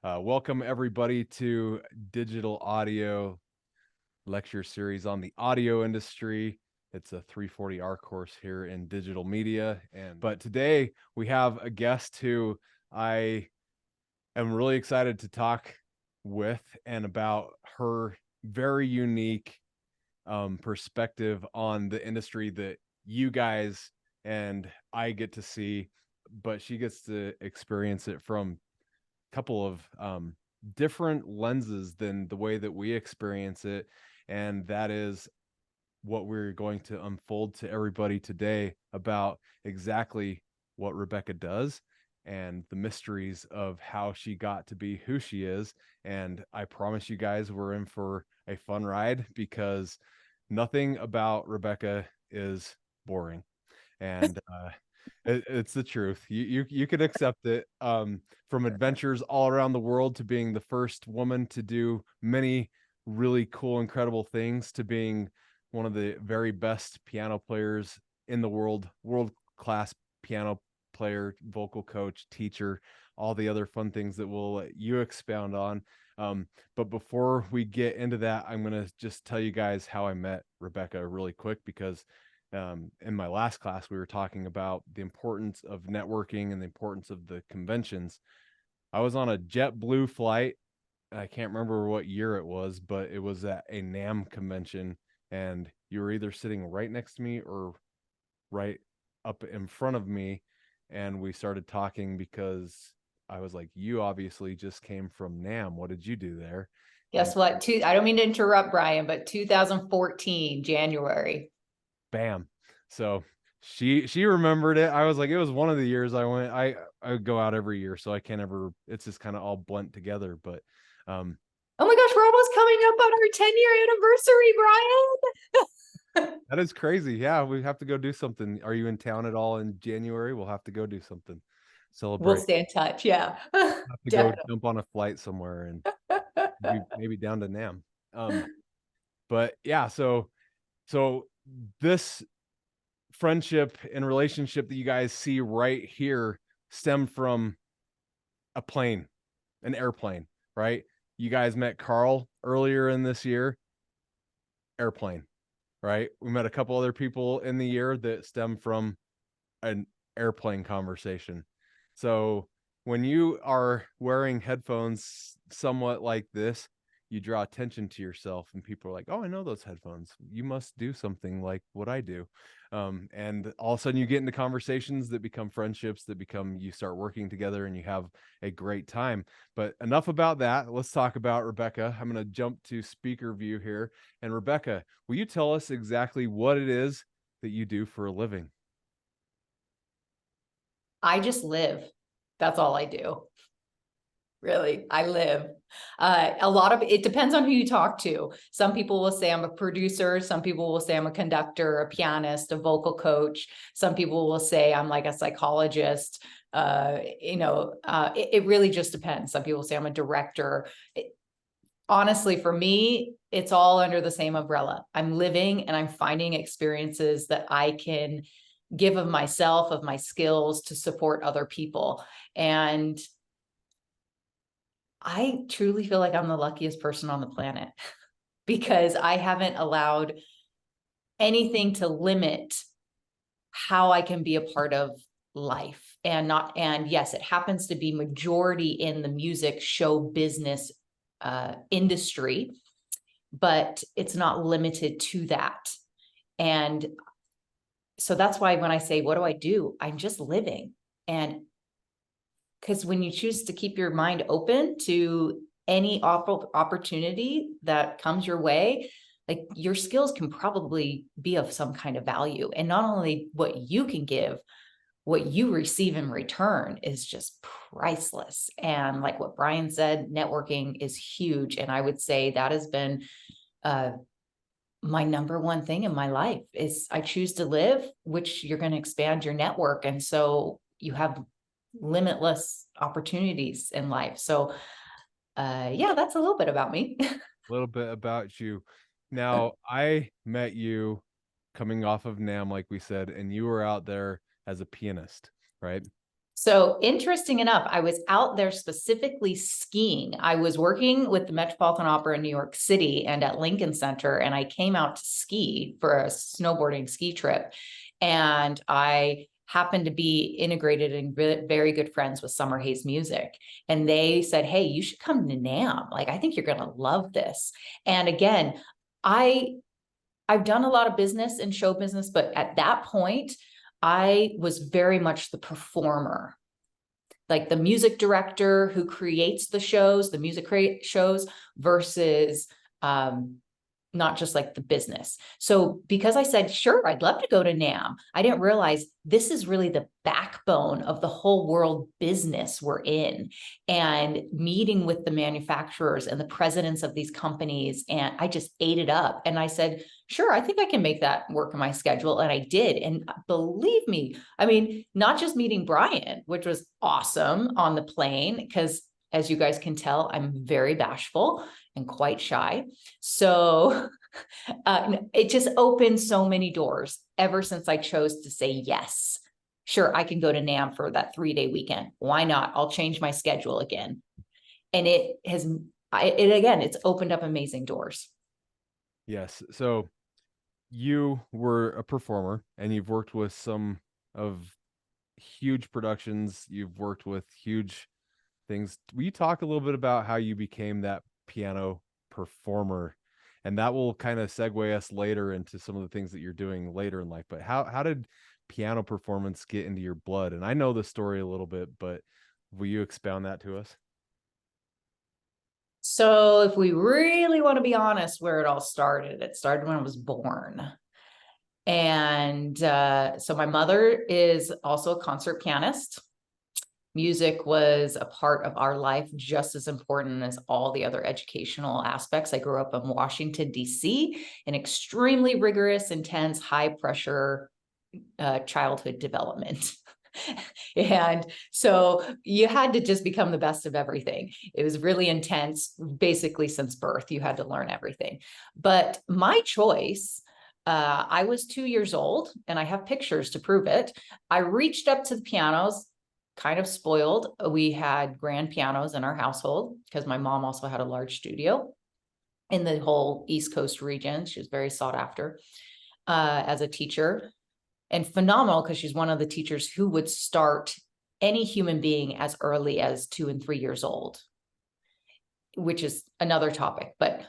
Welcome everybody to Digital Audio Lecture Series on the audio industry. It's a 340R course here in digital media. But today we have a guest who I am really excited to talk with and about her very unique perspective on the industry that you guys and I get to see, but she gets to experience it from a couple of different lenses than the way that we experience it. And that is what we're going to unfold to everybody today about exactly what Rebecca does and the mysteries of how she got to be who she is. And I promise you guys, we're in for a fun ride because nothing about Rebecca is boring. And it's the truth. You can accept it. From adventures all around the world to being the first woman to do many really cool, incredible things to being one of the very best piano players in the world class piano player, vocal coach, teacher, all the other fun things that we'll let you expound on. But before we get into that, I'm going to just tell you guys how I met Rebecca really quick because in my last class, we were talking about the importance of networking and the importance of the conventions. I was on a JetBlue flight. I can't remember what year it was, but it was at a NAM convention, and you were either sitting right next to me or right up in front of me. And we started talking because I was like, you obviously just came from NAM. What did you do there? And Guess what? I don't mean to interrupt, Brian, but 2014, January. bam. So she remembered it. I was like, it was one of the years I went. I go out every year, so I can't ever. It's just kind of all blent together. But Oh my gosh, we're almost coming up on our 10-year anniversary, Brian. that is crazy. Yeah, we have to go do something. Are you in town at all in January? We'll have to go do something. We'll Celebrate. stay in touch. Yeah, Have to go definitely. jump on a flight somewhere and maybe down to Nam. But yeah, so this friendship and relationship that you guys see right here stem from a plane, an airplane, right? You guys met Carl earlier in this year, airplane, right? We met a couple other people in the year that stem from an airplane conversation. So when you are wearing headphones somewhat like this, you draw attention to yourself, and people are like, "Oh, I know those headphones. You must do something like what I do." And all of a sudden, you get into conversations that become friendships, that become you start working together, and you have a great time. But enough about that. Let's talk about Rebecca. I'm going to jump to speaker view here. And Rebecca, will you tell us exactly what it is that you do for a living? I just live. That's all I do. Really, I live. A lot of it depends on who you talk to. Some people will say I'm a producer. Some people will say I'm a conductor, a pianist, a vocal coach. Some people will say I'm like a psychologist. It really just depends. Some people say I'm a director. Honestly, for me, it's all under the same umbrella. I'm living and I'm finding experiences that I can give of myself, of my skills to support other people. And I truly feel like I'm the luckiest person on the planet because I haven't allowed anything to limit how I can be a part of life. And yes, it happens to be majority in the music show business industry, but it's not limited to that. And so that's why when I say, what do I do? I'm just living. And because when you choose to keep your mind open to any opportunity that comes your way, like your skills can probably be of some kind of value. And not only what you can give, what you receive in return is just priceless. And like what Brian said, networking is huge. And I would say that has been my number one thing in my life is I choose to live, which you're going to expand your network. And so you have limitless opportunities in life. So yeah, that's a little bit about me. A little bit about you. Now, I met you coming off of NAM, like we said, and you were out there as a pianist, right? So interesting enough, I was out there specifically skiing. I was working with the Metropolitan Opera in New York City and at Lincoln Center, and I came out to ski for a snowboarding ski trip. And I happened to be integrated and very good friends with Summer Hayes Music. And they said, hey, you should come to NAMM. Like, I think you're going to love this. And again, I've done a lot of business and show business, but at that point, I was very much the performer, like the music director who creates the shows, the music shows versus not just like the business. So because I said, sure, I'd love to go to NAMM, I didn't realize this is really the backbone of the whole world business we're in, and meeting with the manufacturers and the presidents of these companies. And I just ate it up. And I said, sure, I think I can make that work in my schedule. And I did. And believe me, I mean, not just meeting Brian, which was awesome on the plane, because as you guys can tell, I'm very bashful and quite shy. So it just opened so many doors ever since I chose to say yes. Sure, I can go to NAMM for that 3-day weekend. Why not? I'll change my schedule again. And it's opened up amazing doors. Yes. So you were a performer and you've worked with some of huge productions. You've worked with huge things. Will you talk a little bit about how you became that piano performer? And that will kind of segue us later into some of the things that you're doing later in life. But how did piano performance get into your blood? And I know the story a little bit, but will you expound that to us? So if we really want to be honest, where it all started, it started when I was born. And so my mother is also a concert pianist. Music was a part of our life, just as important as all the other educational aspects. I grew up in Washington, D.C., an extremely rigorous, intense, high pressure childhood development. And so you had to just become the best of everything. It was really intense. Basically, since birth, you had to learn everything. But my choice, I was 2 years old, and I have pictures to prove it. I reached up to the pianos, kind of spoiled. We had grand pianos in our household because my mom also had a large studio in the whole East Coast region. She was very sought after as a teacher, and phenomenal because she's one of the teachers who would start any human being as early as 2 and 3 years old, which is another topic, but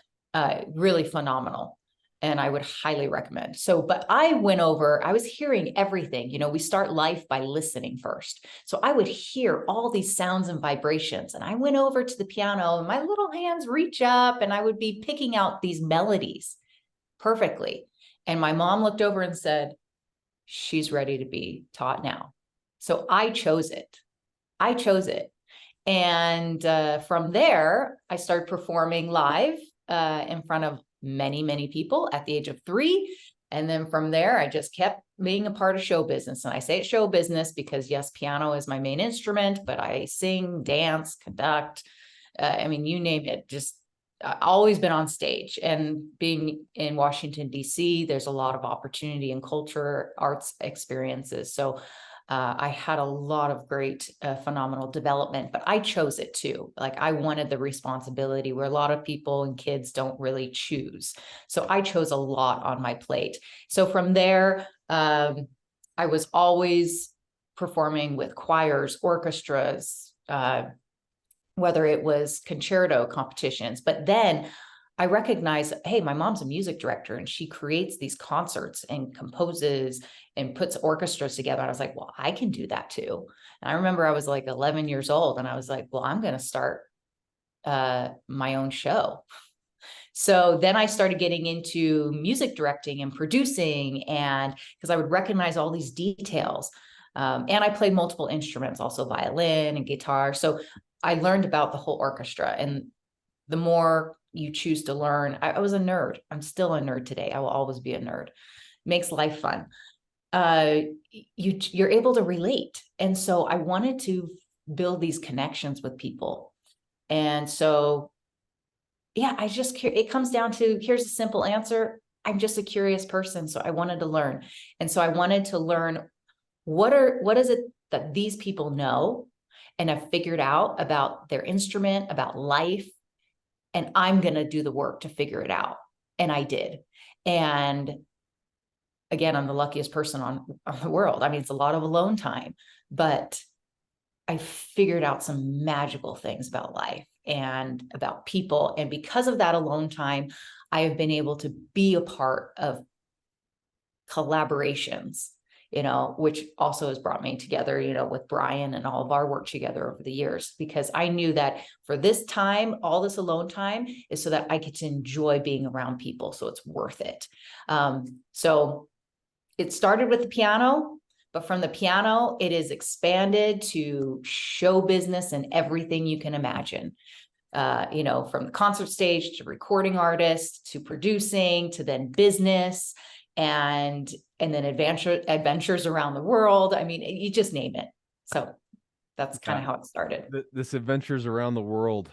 really phenomenal. And I would highly recommend. So, but I was hearing everything. You know, we start life by listening first. So I would hear all these sounds and vibrations. And I went over to the piano and my little hands reach up and I would be picking out these melodies perfectly. And my mom looked over and said, she's ready to be taught now. So I chose it. And from there, I started performing live in front of many, many people at the age of 3. And then from there, I just kept being a part of show business. And I say it's show business because yes, piano is my main instrument, but I sing, dance, conduct. I mean, you name it, just always been on stage. And being in Washington, D.C., there's a lot of opportunity and culture, arts experiences. So I had a lot of great, phenomenal development, but I chose it too. Like I wanted the responsibility where a lot of people and kids don't really choose. So I chose a lot on my plate. So from there, I was always performing with choirs, orchestras, whether it was concerto competitions, but then I recognized, hey, my mom's a music director and she creates these concerts and composes and puts orchestras together. And I was like, well, I can do that too. And I remember I was like 11 years old and I was like, well, I'm going to start my own show. So then I started getting into music directing and producing, and because I would recognize all these details. And I played multiple instruments, also violin and guitar. So I learned about the whole orchestra, and the more you choose to learn, I was a nerd. I'm still a nerd today. I will always be a nerd. Makes life fun. You're able to relate. And so I wanted to build these connections with people. And so, yeah, it comes down to, here's a simple answer. I'm just a curious person. So I wanted to learn. And so I wanted to learn what is it that these people know and have figured out about their instrument, about life, and I'm going to do the work to figure it out. And I did. And again, I'm the luckiest person on the world. I mean, it's a lot of alone time, but I figured out some magical things about life and about people. And because of that alone time, I have been able to be a part of collaborations, which also has brought me together, with Brian and all of our work together over the years, because I knew that for this time, all this alone time is so that I get to enjoy being around people. So it's worth it. So it started with the piano, but from the piano, it is expanded to show business and everything you can imagine. From the concert stage to recording artist to producing to then business and then adventures around the world. I mean, you just name it. So that's kind of how it started. This adventures around the world,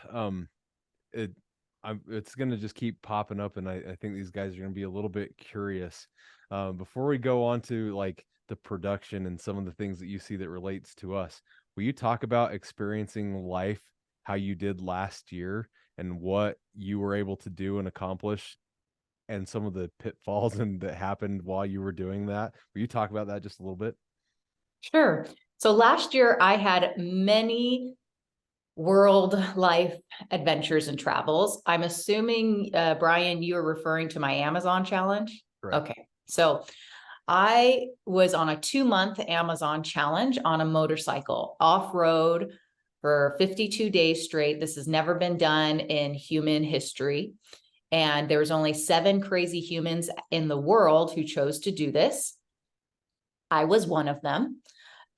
it's going to just keep popping up, and I think these guys are going to be a little bit curious. Before we go on to like the production and some of the things that you see that relates to us, will you talk about experiencing life how you did last year and what you were able to do and accomplish and some of the pitfalls that happened while you were doing that? Will you talk about that just a little bit? Sure. So last year I had many world life adventures and travels. I'm assuming, Brian, you are referring to my Amazon challenge? Correct. Okay. So I was on a 2-month Amazon challenge on a motorcycle off-road for 52 days straight. This has never been done in human history. And there was only 7 crazy humans in the world who chose to do this. I was one of them.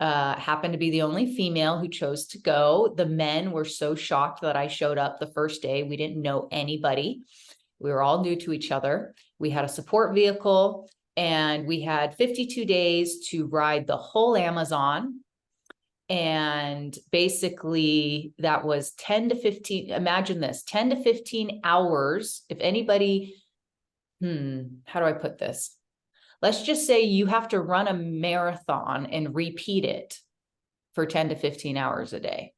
Happened to be the only female who chose to go. The men were so shocked that I showed up the first day. We didn't know anybody. We were all new to each other. We had a support vehicle, and we had 52 days to ride the whole Amazon. And basically that was 10 to 15, imagine this, 10 to 15 hours. If anybody, how do I put this? Let's just say you have to run a marathon and repeat it for 10 to 15 hours a day.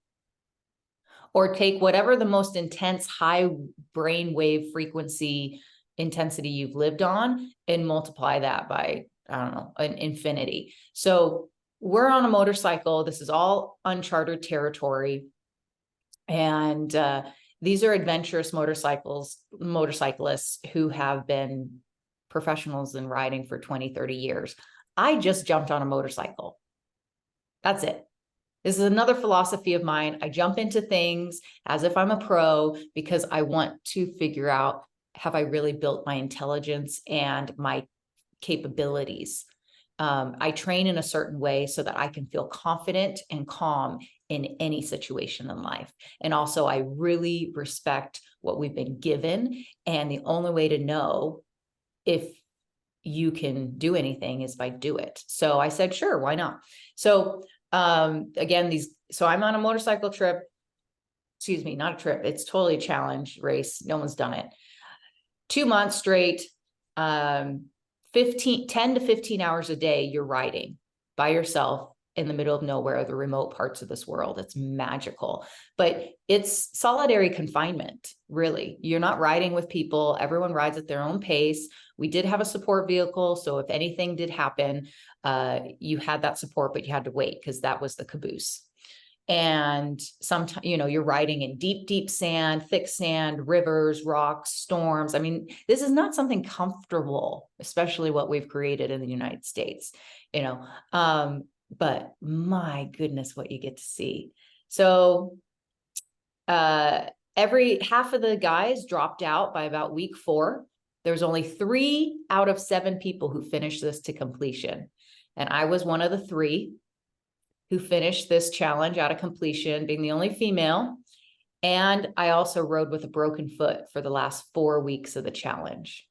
Or take whatever the most intense high brainwave frequency intensity you've lived on and multiply that by, I don't know, an infinity. So we're on a motorcycle. This is all uncharted territory. And these are adventurous motorcyclists who have been professionals in riding for 20, 30 years. I just jumped on a motorcycle. That's it. This is another philosophy of mine. I jump into things as if I'm a pro because I want to figure out, have I really built my intelligence and my capabilities? I train in a certain way so that I can feel confident and calm in any situation in life. And also, I really respect what we've been given. And the only way to know if you can do anything is by do it. So I said, sure, why not? So again, so I'm on a motorcycle trip, excuse me, not a trip. It's totally a challenge race. No one's done it. 2 months straight, 10 to 15 hours a day, you're riding by yourself in the middle of nowhere, the remote parts of this world. It's magical, but it's solitary confinement, really. You're not riding with people. Everyone rides at their own pace. We did have a support vehicle, so if anything did happen, you had that support, but you had to wait because that was the caboose. And sometimes, you're riding in deep, deep sand, thick sand, rivers, rocks, storms. I mean, this is not something comfortable, especially what we've created in the United States, but my goodness, what you get to see. So every half of the guys dropped out by about week 4. There's only 3 out of 7 people who finished this to completion. And I was one of the 3 who finished this challenge out of completion, being the only female. And I also rode with a broken foot for the last 4 weeks of the challenge.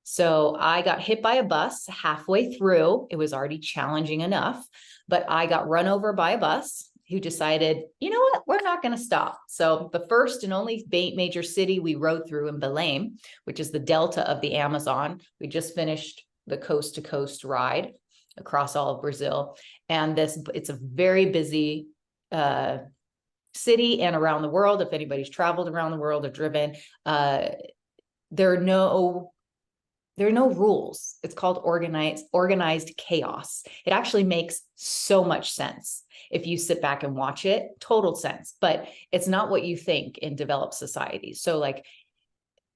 So I got hit by a bus halfway through. It was already challenging enough, but I got run over by a bus who decided, you know what, we're not going to stop. So the first and only major city we rode through in Belém, which is the delta of the Amazon. We just finished the coast to coast ride. across all of Brazil. And it's a very busy city and around the world. If anybody's traveled around the world or driven, there are no rules. It's called organized chaos. It actually makes so much sense if you sit back and watch it. Total sense, but it's not what you think in developed societies. So like,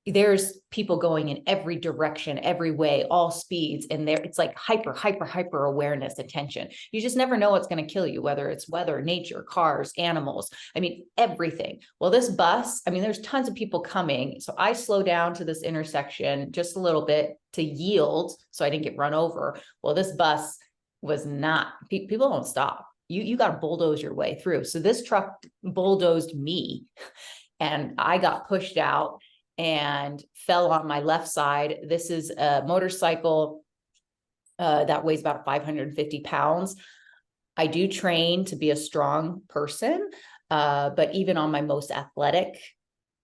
there's people going in every direction, every way, all speeds, and there it's like hyper awareness, attention. You just never know what's going to kill you, whether it's weather, nature, cars, animals. I mean, everything. Well, this bus, I mean, there's tons of people coming. So I slow down to this intersection just a little bit to yield so I didn't get run over. Well, this bus was not, people don't stop. You got to bulldoze your way through. So this truck bulldozed me and I got pushed out and fell on my left side. This is a motorcycle that weighs about 550 pounds. I do train to be a strong person, but even on my most athletic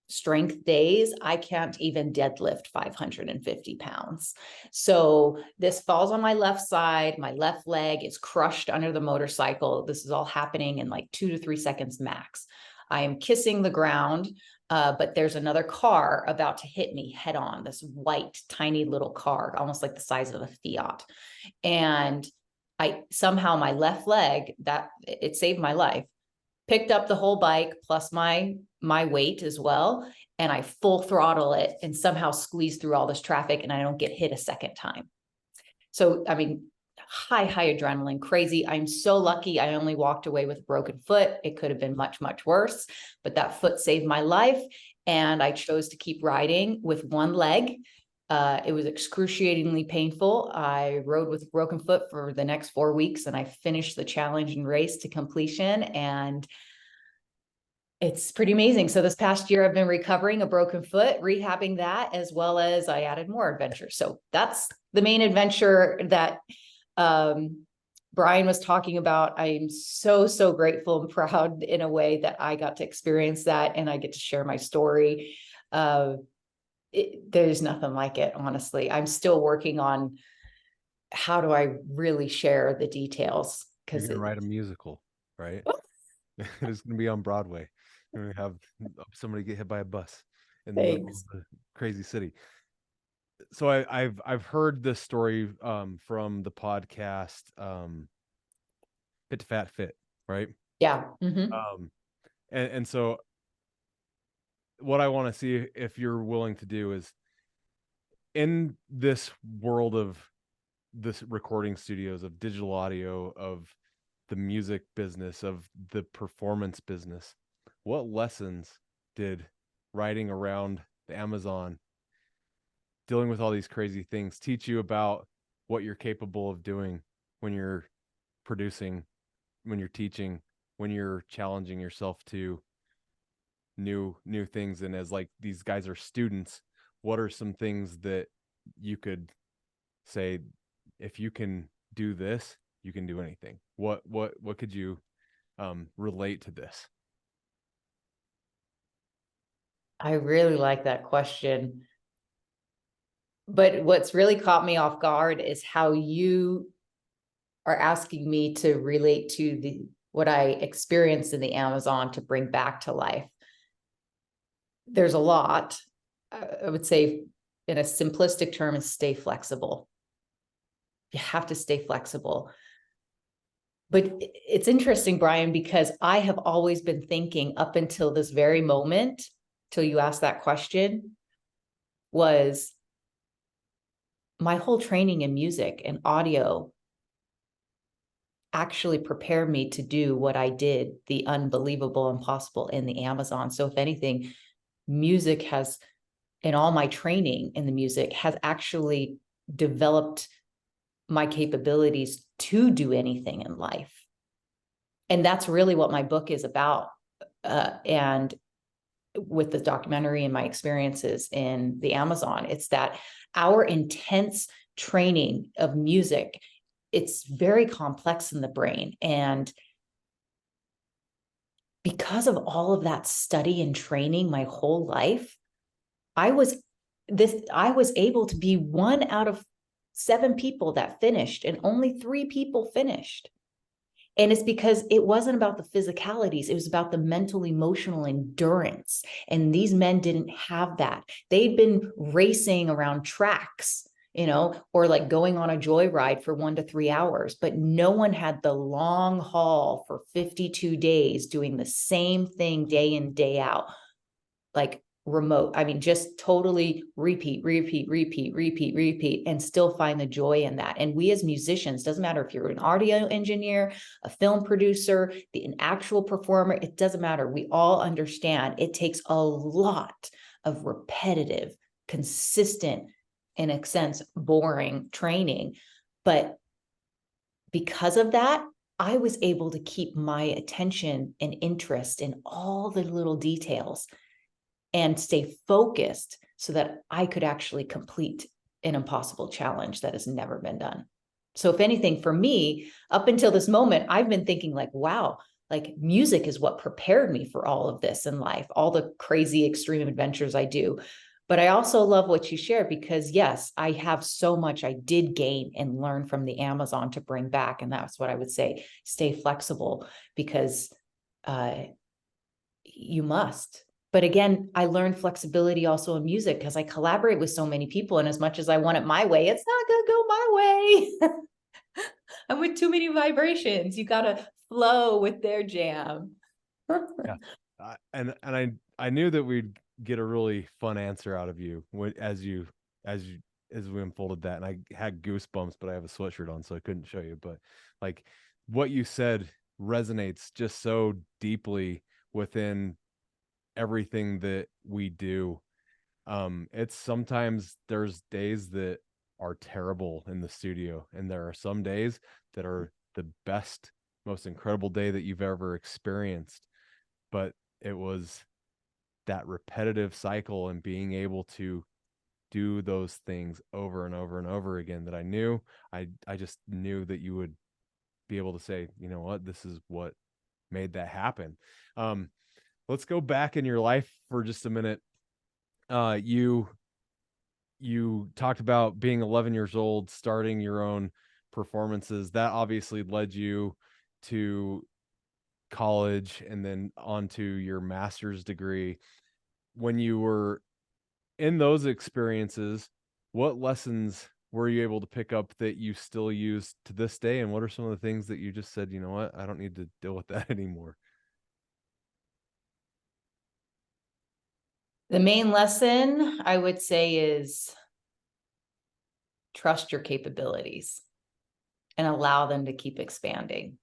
strength days, I can't even deadlift 550 pounds. So this falls on my left side. My left leg is crushed under the motorcycle. This is all happening in like 2 to 3 seconds max. I am kissing the ground. But there's another car about to hit me head on, this white, tiny little car, almost like the size of a Fiat. And I somehow my left leg, that it saved my life, picked up the whole bike plus my weight as well. And I full throttle it and somehow squeeze through all this traffic and I don't get hit a second time. So, I mean, high adrenaline, crazy. I'm so lucky I only walked away with a broken foot. It could have been much worse, but that foot saved my life. And I chose to keep riding with one leg. It was excruciatingly painful. I rode with a broken foot for the next 4 weeks and I finished the challenge and race to completion. And it's pretty amazing. So this past year, I've been recovering a broken foot, rehabbing that, as well as I added more adventures. So that's the main adventure that Brian was talking about. I'm so grateful and proud in a way that I got to experience that and I get to share my story. There's nothing like it, honestly. I'm still working on how do I really share the details. You're going to write a musical, right? It's going to be on Broadway. You're going to have somebody get hit by a bus in the middle of the crazy city. So I've heard this story from the podcast Fit to Fat Fit, right? Yeah. Mm-hmm. And so what I want to see if you're willing to do is, in this world of this recording studios, of digital audio, of the music business, of the performance business, what lessons did riding around the Amazon, dealing with all these crazy things, teach you about what you're capable of doing when you're producing, when you're teaching, when you're challenging yourself to new things? And as like these guys are students, what are some things that you could say, if you can do this, you can do anything? What could you relate to this? I really like that question. But what's really caught me off guard is how you are asking me to relate to what I experienced in the Amazon to bring back to life. There's a lot. I would say in a simplistic term is stay flexible. You have to stay flexible. But it's interesting, Brian, because I have always been thinking up until this very moment, till you asked that question, was my whole training in music and audio actually prepared me to do what I did, the unbelievable, impossible in the Amazon. So if anything, music has, in all my training in the music, has actually developed my capabilities to do anything in life. And that's really what my book is about. And with the documentary and my experiences in the Amazon, it's that our intense training of music, it's very complex in the brain. And because of all of that study and training my whole life, I was able to be 1 out of 7 people that finished and only 3 people finished. And it's because it wasn't about the physicalities. It was about the mental, emotional endurance. And these men didn't have that. They'd been racing around tracks, or like going on a joyride for 1 to 3 hours, but no one had the long haul for 52 days doing the same thing day in, day out, like remote. I mean, just totally repeat, and still find the joy in that. And we as musicians, doesn't matter if you're an audio engineer, a film producer, an actual performer, it doesn't matter. We all understand it takes a lot of repetitive, consistent, in a sense, boring training. But because of that, I was able to keep my attention and interest in all the little details and stay focused so that I could actually complete an impossible challenge that has never been done. So if anything, for me, up until this moment, I've been thinking like, wow, like music is what prepared me for all of this in life, all the crazy extreme adventures I do. But I also love what you shared, because yes, I have so much I did gain and learn from the Amazon to bring back. And that's what I would say, stay flexible, because you must. But again, I learned flexibility also in music because I collaborate with so many people. And as much as I want it my way, it's not going to go my way. I'm with too many vibrations. You got to flow with their jam. Yeah. I knew that we'd get a really fun answer out of you as we unfolded that. And I had goosebumps, but I have a sweatshirt on, so I couldn't show you. But like what you said resonates just so deeply within everything that we do. It's sometimes there's days that are terrible in the studio, and there are some days that are the best, most incredible day that you've ever experienced. But it was that repetitive cycle and being able to do those things over and over and over again that I just knew that you would be able to say, you know what, this is what made that happen. Let's go back in your life for just a minute. You talked about being 11 years old, starting your own performances. That obviously led you to college and then onto your master's degree. When you were in those experiences, what lessons were you able to pick up that you still use to this day? And what are some of the things that you just said, you know what, I don't need to deal with that anymore? The main lesson I would say is trust your capabilities and allow them to keep expanding.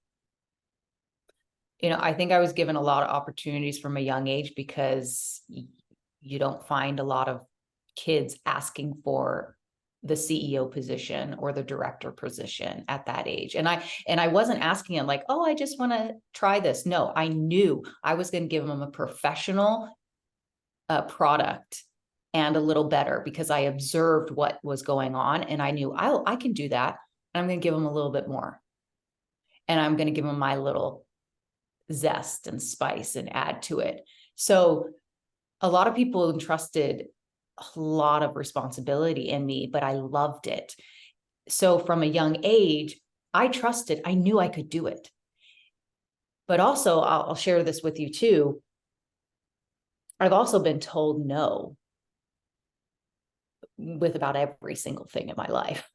I think I was given a lot of opportunities from a young age, because you don't find a lot of kids asking for the CEO position or the director position at that age. And I wasn't asking them like, oh, I just want to try this. No, I knew I was going to give them a professional product and a little better, because I observed what was going on and I knew I can do that. I'm going to give them a little bit more. And I'm going to give them my little zest and spice and add to it. So a lot of people entrusted a lot of responsibility in me, but I loved it. So from a young age, I trusted, I knew I could do it. But also, I'll share this with you too. I've also been told no with about every single thing in my life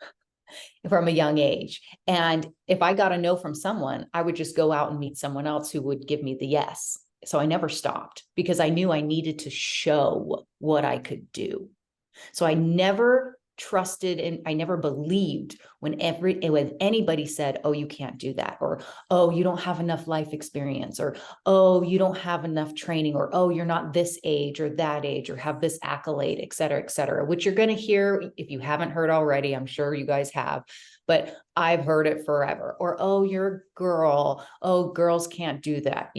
from a young age. And if I got a no from someone, I would just go out and meet someone else who would give me the yes. So I never stopped, because I knew I needed to show what I could do. So I never trusted and I never believed when anybody said, oh, you can't do that, or oh, you don't have enough life experience, or oh, you don't have enough training, or oh, you're not this age or that age or have this accolade, et cetera, which you're going to hear if you haven't heard already. I'm sure you guys have, but I've heard it forever. Or oh, you're a girl, oh, girls can't do that,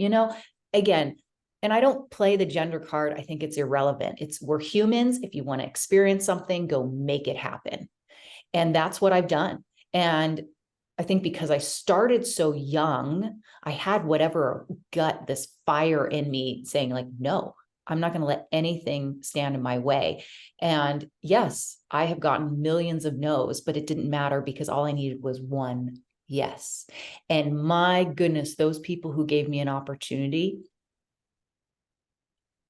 again. And I don't play the gender card. I think it's irrelevant. We're humans. If you want to experience something, go make it happen. And that's what I've done. And I think because I started so young, I had whatever gut, this fire in me saying like, no, I'm not going to let anything stand in my way. And yes, I have gotten millions of no's, but it didn't matter because all I needed was one yes. And my goodness, those people who gave me an opportunity,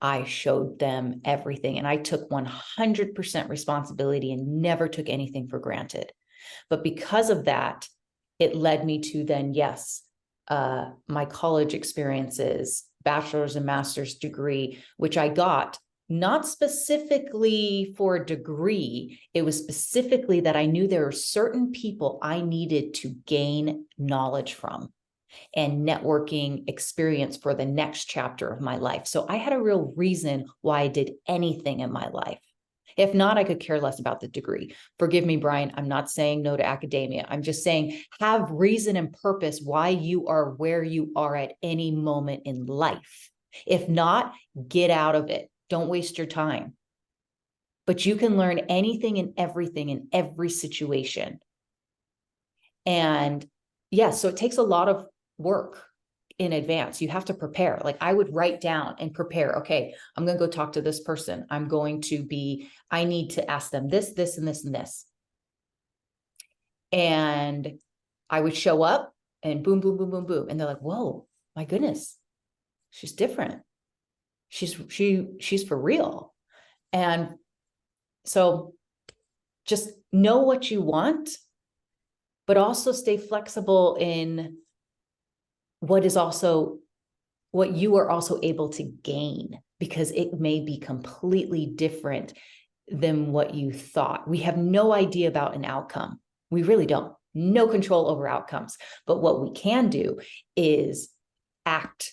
I showed them everything, and I took 100% responsibility and never took anything for granted. But because of that, it led me to then, yes, my college experiences, bachelor's and master's degree, which I got not specifically for a degree. It was specifically that I knew there were certain people I needed to gain knowledge from and networking experience for the next chapter of my life. So I had a real reason why I did anything in my life. If not, I could care less about the degree. Forgive me, Brian. I'm not saying no to academia. I'm just saying have reason and purpose why you are where you are at any moment in life. If not, get out of it. Don't waste your time. But you can learn anything and everything in every situation. And yeah, so it takes a lot of work in advance. You have to prepare. Like I would write down and prepare. Okay, I'm going to go talk to this person. I need to ask them this, this, and this, and this. And I would show up and boom, boom, boom, boom, boom. And they're like, whoa, my goodness, she's different. She's for real. And so just know what you want, but also stay flexible in what you are also able to gain, because it may be completely different than what you thought. We have no idea about an outcome. We really don't. No control over outcomes. But what we can do is act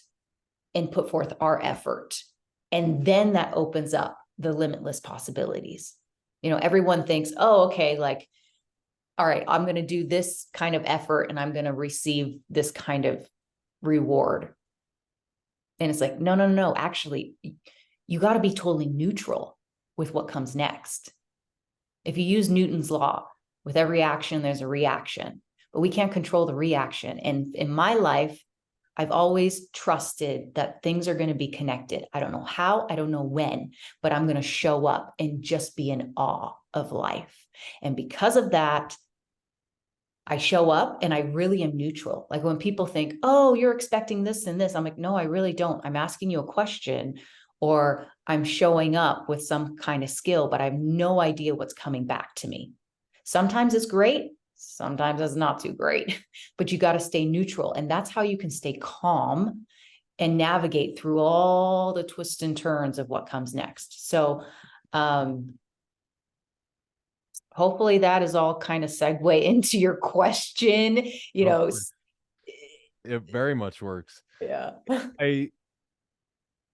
and put forth our effort. And then that opens up the limitless possibilities. Everyone thinks, oh, okay, like, all right, I'm going to do this kind of effort and I'm going to receive this kind of reward. And it's like, no, no, no, actually, you got to be totally neutral with what comes next. If you use Newton's law, with every action, there's a reaction, but we can't control the reaction. And in my life, I've always trusted that things are going to be connected. I don't know how, I don't know when, but I'm going to show up and just be in awe of life. And because of that, I show up and I really am neutral. Like when people think, oh, you're expecting this and this, I'm like, no, I really don't. I'm asking you a question, or I'm showing up with some kind of skill, but I have no idea what's coming back to me. Sometimes it's great. Sometimes it's not too great, but you got to stay neutral. And that's how you can stay calm and navigate through all the twists and turns of what comes next. So, hopefully that is all kind of segue into your question, It very much works. Yeah. I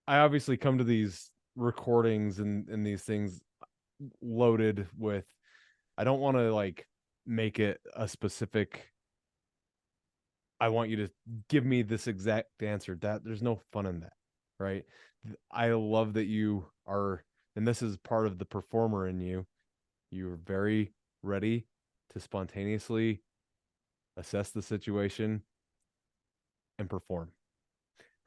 I obviously come to these recordings and these things loaded with, I don't want to like make it a specific, I want you to give me this exact answer. That there's no fun in that, right? I love that you are, and this is part of the performer in you. You're very ready to spontaneously assess the situation and perform,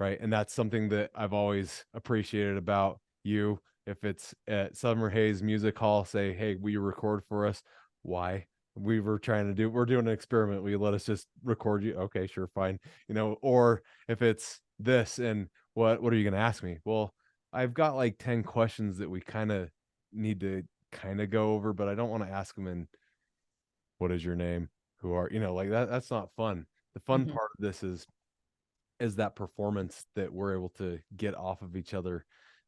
right? And that's something that I've always appreciated about you. If it's at Summer Hayes Music Hall, say, hey, will you record for us? Why? We're doing an experiment. Will you let us just record you? Okay, sure, fine. Or if it's this and what are you going to ask me? Well, I've got like 10 questions that we kind of need to kind of go over, but I don't want to ask them in what is your name? Who are, like that's not fun. The fun Mhm. part of this is that performance that we're able to get off of each other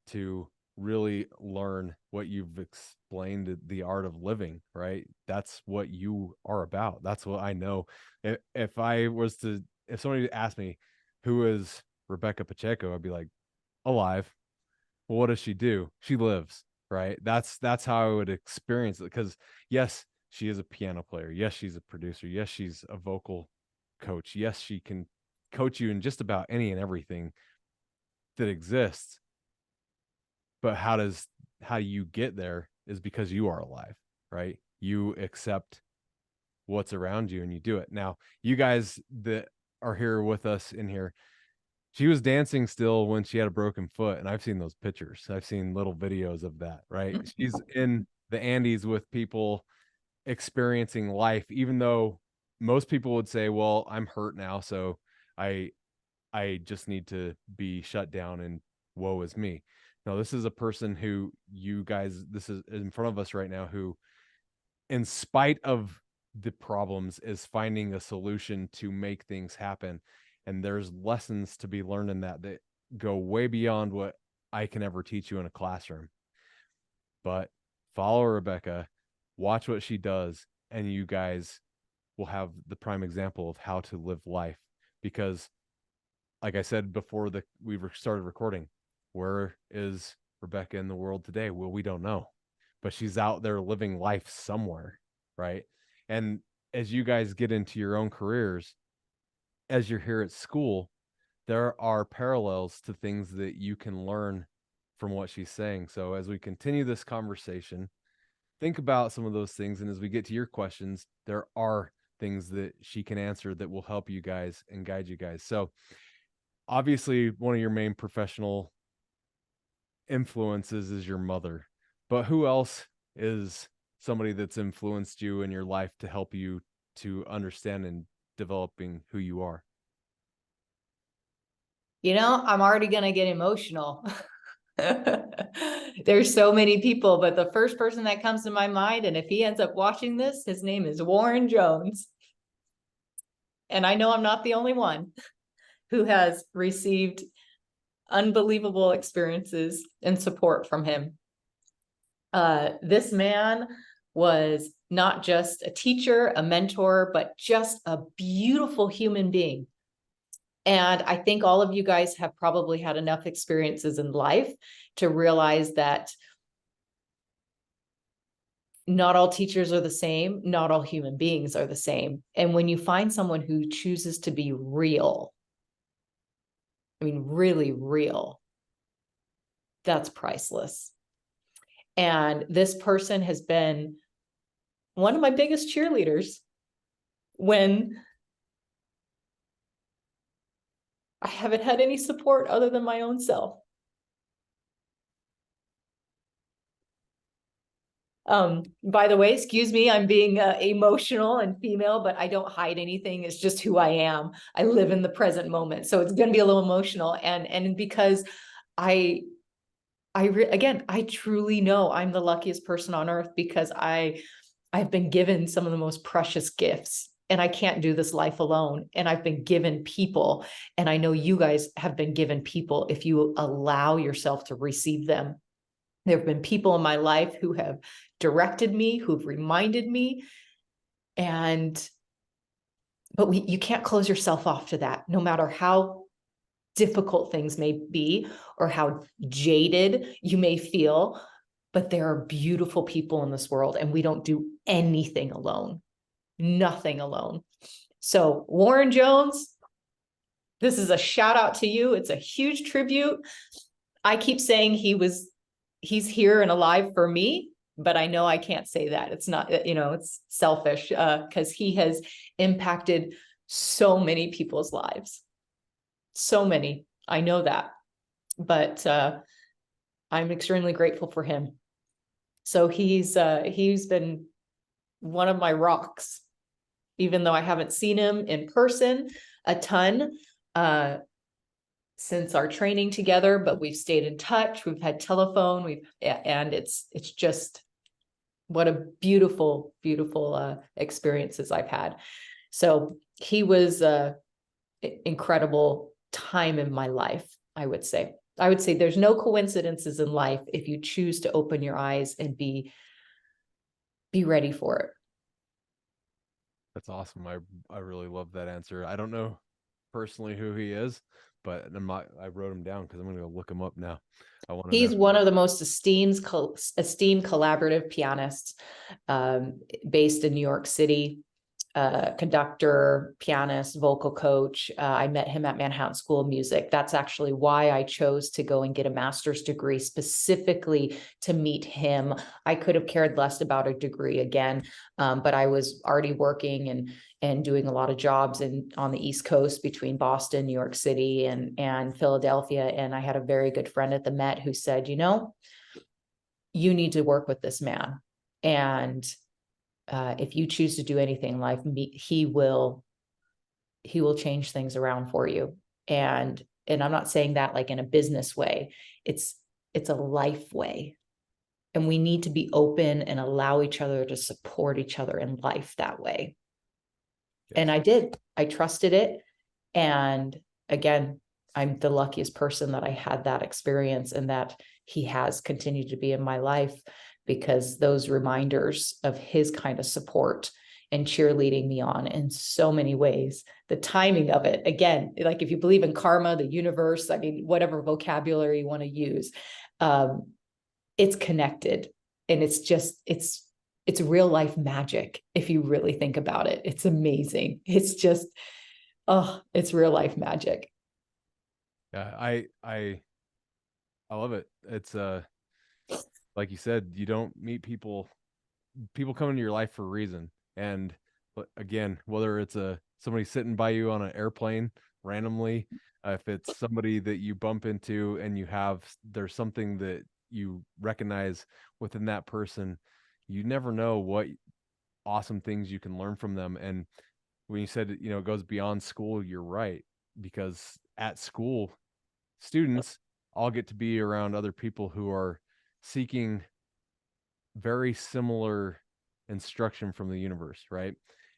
to really learn what you've explained, the art of living, right? That's what you are about. That's what I know. If somebody asked me who is Rebecca Pacheco, I'd be like, alive. Well, what does she do? She lives, right? That's how I would experience it. Because yes, she is a piano player. Yes, she's a producer. Yes, she's a vocal coach. Yes, she can coach you in just about any and everything that exists. But how you get there is because you are alive, right? You accept what's around you and you do it. Now, you guys that are here with us in here, She was dancing still when she had a broken foot, and I've seen those pictures. I've seen little videos of that, right? She's in the Andes with people experiencing life, even though most people would say, well, I'm hurt now, so I I just need to be shut down and woe is me. No, this is a person who you guys, this is in front of us right now, who, in spite of the problems, is finding a solution to make things happen. And there's lessons to be learned in that that go way beyond what I can ever teach you in a classroom. But follow Rebecca, watch what she does, and you guys will have the prime example of how to live life. Because, like I said before we started recording, where is Rebecca in the world today? Well, we don't know, but she's out there living life somewhere, right? And as you guys get into your own careers, as you're here at school, there are parallels to things that you can learn from what she's saying. So as we continue this conversation, think about some of those things. And as we get to your questions, there are things that she can answer that will help you guys and guide you guys. So obviously, one of your main professional influences is your mother, but who else is somebody that's influenced you in your life to help you to understand and developing who you are? You know, I'm already going to get emotional. There's so many people, but the first person that comes to my mind, and if he ends up watching this, his name is Warren Jones. And I know I'm not the only one who has received unbelievable experiences and support from him. This man was not just a teacher, a mentor, but just a beautiful human being. And I think all of you guys have probably had enough experiences in life to realize that not all teachers are the same, not all human beings are the same. And when you find someone who chooses to be real, I mean, really real, that's priceless. And this person has been one of my biggest cheerleaders when I haven't had any support other than my own self. By the way, excuse me, I'm being emotional and female, but I don't hide anything. It's just who I am. I live in the present moment. So it's going to be a little emotional. And because again, I truly know I'm the luckiest person on earth because I've been given some of the most precious gifts, and I can't do this life alone. And I've been given people, and I know you guys have been given people if you allow yourself to receive them. There have been people in my life who have directed me, who've reminded me, but you can't close yourself off to that, no matter how difficult things may be or how jaded you may feel. But there are beautiful people in this world, and we don't do anything alone, nothing alone. So Warren Jones, this is a shout out to you. It's a huge tribute. I keep saying he's here and alive for me, but I know I can't say that. It's not, it's selfish because he has impacted so many people's lives. So many. I know that. But I'm extremely grateful for him. So he's been one of my rocks, even though I haven't seen him in person a ton since our training together, but we've stayed in touch. We've had telephone, and it's just what a beautiful, beautiful experiences I've had. So he was incredible time in my life, I would say. I would say there's no coincidences in life if you choose to open your eyes and be ready for it. That's awesome. I really love that answer. I don't know personally who he is, but I wrote him down because I'm going to go look him up now. I want to know. He's one of the most esteemed collaborative pianists based in New York City. conductor, pianist, vocal coach. I met him at Manhattan School of Music. That's actually why I chose to go and get a master's degree specifically to meet him. I could have cared less about a degree again, but I was already working and doing a lot of jobs on the East Coast between Boston, New York City, and Philadelphia. And I had a very good friend at the Met who said, you need to work with this man. And if you choose to do anything in life, he will change things around for you. And I'm not saying that like in a business way. It's a life way. And we need to be open and allow each other to support each other in life that way. Yes. And I did. I trusted it. And again, I'm the luckiest person that I had that experience and that he has continued to be in my life, because those reminders of his kind of support and cheerleading me on in so many ways, the timing of it, again, like if you believe in karma, the universe, I mean, whatever vocabulary you want to use, it's connected. And it's real life magic. If you really think about it, it's amazing. It's just, it's real life magic. Yeah, I love it. It's like you said, you don't meet people come into your life for a reason. And again, whether it's somebody sitting by you on an airplane randomly, if it's somebody that you bump into and there's something that you recognize within that person, you never know what awesome things you can learn from them. And when you said, it goes beyond school, you're right, because at school, students all get to be around other people who are seeking very similar instruction from the universe, right?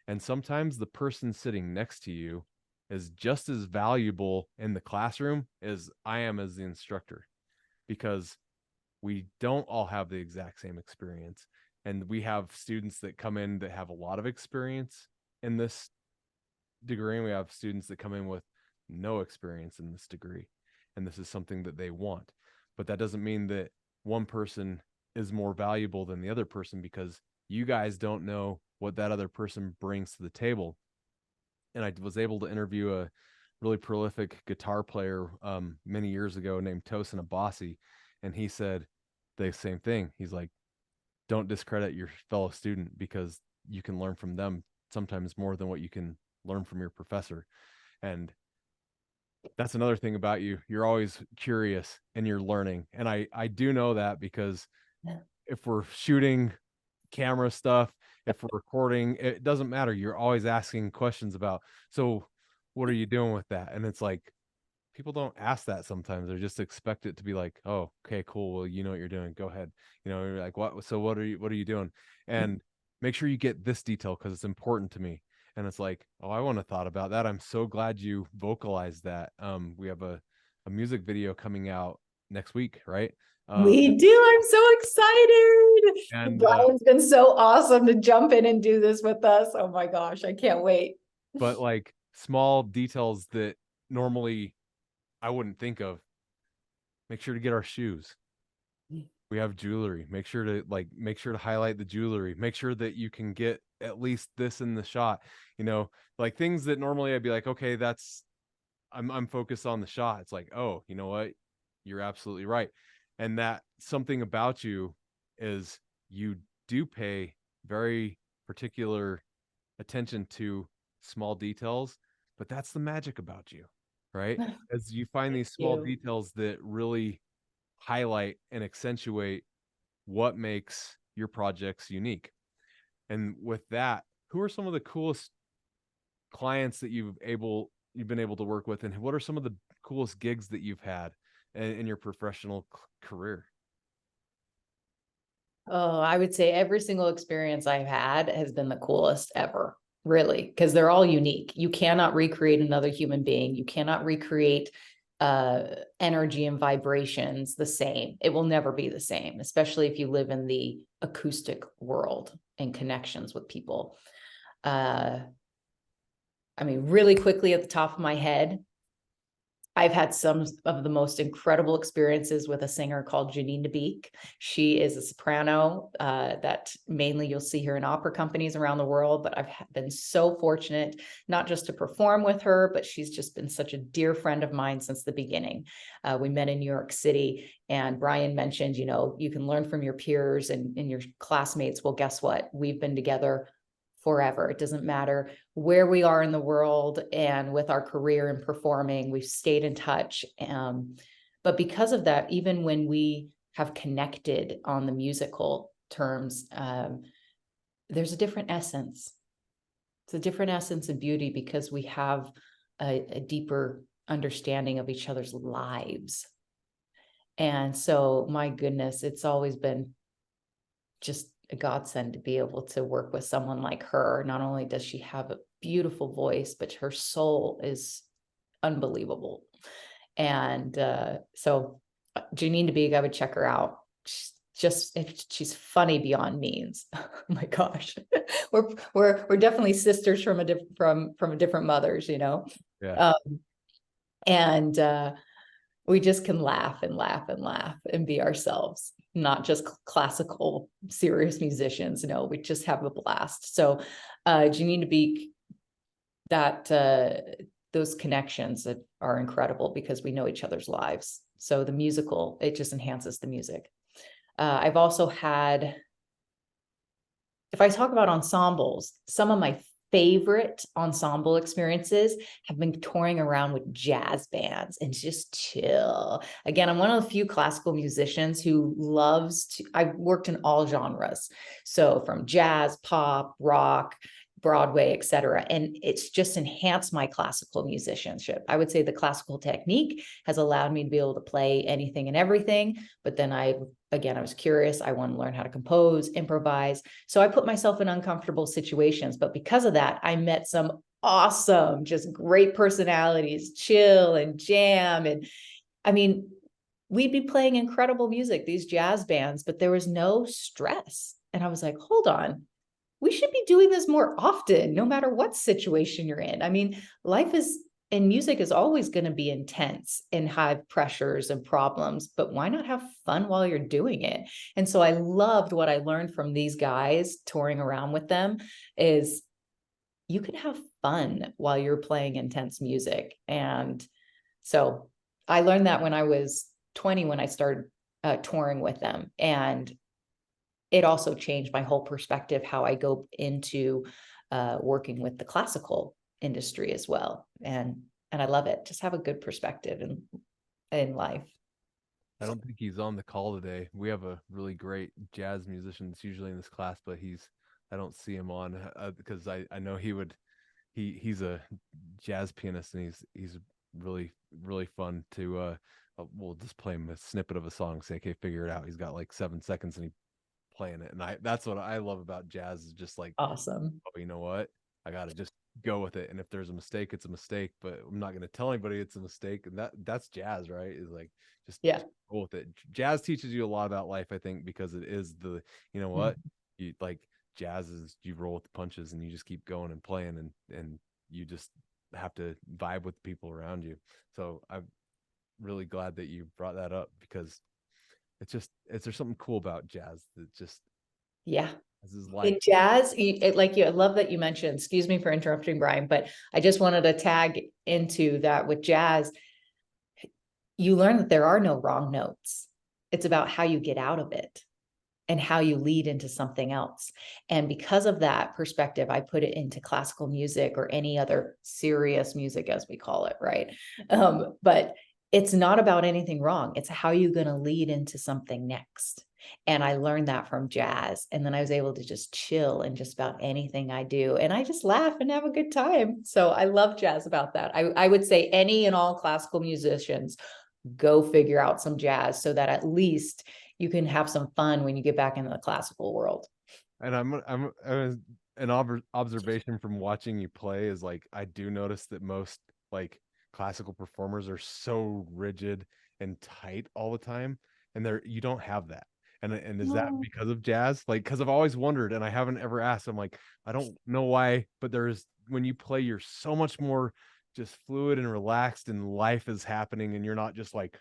And sometimes the person sitting next to you is just as valuable in the classroom as I am as the instructor, because we don't all have the exact same experience. And we have students that come in that have a lot of experience in this degree, and we have students that come in with no experience in this degree. And this is something that they want. But that doesn't mean that one person is more valuable than the other person, because you guys don't know what that other person brings to the table. And I was able to interview a really prolific guitar player many years ago named Tosin Abasi, and he said the same thing. He's like, don't discredit your fellow student, because you can learn from them sometimes more than what you can learn from your professor. And that's another thing about you. You're always curious and you're learning. And I do know that, because if we're shooting camera stuff, if we're recording, it doesn't matter. You're always asking questions about, so what are you doing with that? And it's like, people don't ask that sometimes. They just expect it to be like, oh, okay, cool. Well, you know what you're doing. Go ahead. You're like, what? So what are you doing? And make sure you get this detail, because it's important to me. And it's like, oh, I wouldn't have thought about that. I'm so glad you vocalized that. We have a music video coming out next week, right? We do. I'm so excited. And Brian's been so awesome to jump in and do this with us. Oh my gosh, I can't wait. But like small details that normally I wouldn't think of. Make sure to get our shoes. We have jewelry. Make sure to highlight the jewelry. Make sure that you can get at least this in the shot. Like things that normally I'd be like, okay, I'm focused on the shot. It's like, oh, you know what? You're absolutely right. And that something about you is you do pay very particular attention to small details, but that's the magic about you, right? As you find these small details that really highlight and accentuate what makes your projects unique. And with that, who are some of the coolest clients that you've been able to work with, and what are some of the coolest gigs that you've had in your professional career? Oh, I would say every single experience I've had has been the coolest ever, really, because they're all unique. You cannot recreate another human being. You cannot recreate energy and vibrations the same. It will never be the same, especially if you live in the acoustic world and connections with people. I mean, really quickly at the top of my head, I've had some of the most incredible experiences with a singer called Janine DeBeek. She is a soprano that mainly you'll see her in opera companies around the world, but I've been so fortunate not just to perform with her, but she's just been such a dear friend of mine since the beginning. We met in New York City, and Brian mentioned, you know, you can learn from your peers and your classmates. Well, guess what? We've been together forever. It doesn't matter where we are in the world, and with our career and performing, we've stayed in touch. But because of that, even when we have connected on the musical terms, there's a different essence. It's a different essence of beauty because we have a deeper understanding of each other's lives. And so, my goodness, it's always been just a godsend to be able to work with someone like her. Not only does she have a beautiful voice, but her soul is unbelievable. And so Janine DeBeek, I would check her out. She's funny beyond means. Oh my gosh. we're definitely sisters from a different mothers, you know. Yeah. And we just can laugh and laugh and laugh and be ourselves, not just classical serious musicians. No, we just have a blast. So Janine DeBeek, that those connections that are incredible because we know each other's lives. So the musical, it just enhances the music. I've also had, if I talk about ensembles, some of my favorite ensemble experiences have been touring around with jazz bands and just chill. Again, I'm one of the few classical musicians who loves to, I've worked in all genres. So from jazz, pop, rock, Broadway, et cetera. And it's just enhanced my classical musicianship. I would say the classical technique has allowed me to be able to play anything and everything. But then I was curious. I want to learn how to compose, improvise. So I put myself in uncomfortable situations. But because of that, I met some awesome, just great personalities, chill and jam. And I mean, we'd be playing incredible music, these jazz bands, but there was no stress. And I was like, hold on, we should be doing this more often, no matter what situation you're in. I mean, life is, and music is always going to be intense and have pressures and problems, but why not have fun while you're doing it? And so I loved what I learned from these guys touring around with them is you can have fun while you're playing intense music. And so I learned that when I was 20, when I started touring with them. And it also changed my whole perspective, how I go into working with the classical industry as well. And I love it. Just have a good perspective in life. I don't think he's on the call today. We have a really great jazz musician that's usually in this class, but I don't see him on because I know he's a jazz pianist, and he's really, really fun to, we'll just play him a snippet of a song, say, okay, figure it out. He's got like 7 seconds and he playing it. And that's what I love about jazz, is just like, Awesome. oh, you know what? I got to just go with it. And if there's a mistake, it's a mistake, but I'm not going to tell anybody it's a mistake. And that's jazz, right? Is like, Yeah. just go with it. Jazz teaches you a lot about life, I think, because it is you know what? Mhm. You like, jazz is, you roll with the punches and you just keep going and playing, and you just have to vibe with the people around you. So I'm really glad that you brought that up, because there's something cool about jazz that just, Yeah. this is In life. jazz, I love that you mentioned, excuse me for interrupting, Brian, but I just wanted to tag into that with jazz. You learn that there are no wrong notes. It's about how you get out of it and how you lead into something else. And because of that perspective, I put it into classical music or any other serious music, as we call it, right? But it's not about anything wrong. It's how you're going to lead into something next. And I learned that from jazz. And then I was able to just chill in just about anything I do. And I just laugh and have a good time. So I love jazz about that. I would say any and all classical musicians, go figure out some jazz so that at least you can have some fun when you get back into the classical world. And an observation from watching you play is, like, I do notice that most, like, classical performers are so rigid and tight all the time, and you don't have that. And is that No. because of jazz? Like, because I've always wondered, and I haven't ever asked. I'm like, I don't know why, but when you play, you're so much more just fluid and relaxed, and life is happening, and you're not just like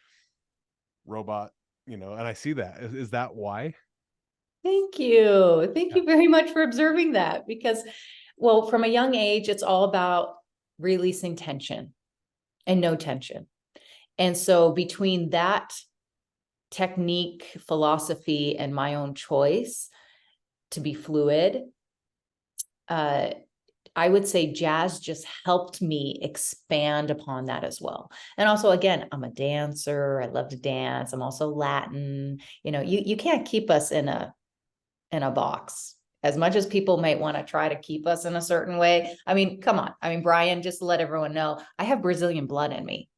robot, and I see that. Is that why? Thank you. Thank Yeah. you very much for observing that, because, well, from a young age, it's all about releasing tension and no tension. And so between that technique, philosophy, and my own choice to be fluid, I would say jazz just helped me expand upon that as well. And also, again, I'm a dancer. I love to dance. I'm also Latin. You can't keep us in a box. As much as people might want to try to keep us in a certain way. I mean, come on. I mean, Brian, just to let everyone know, I have Brazilian blood in me.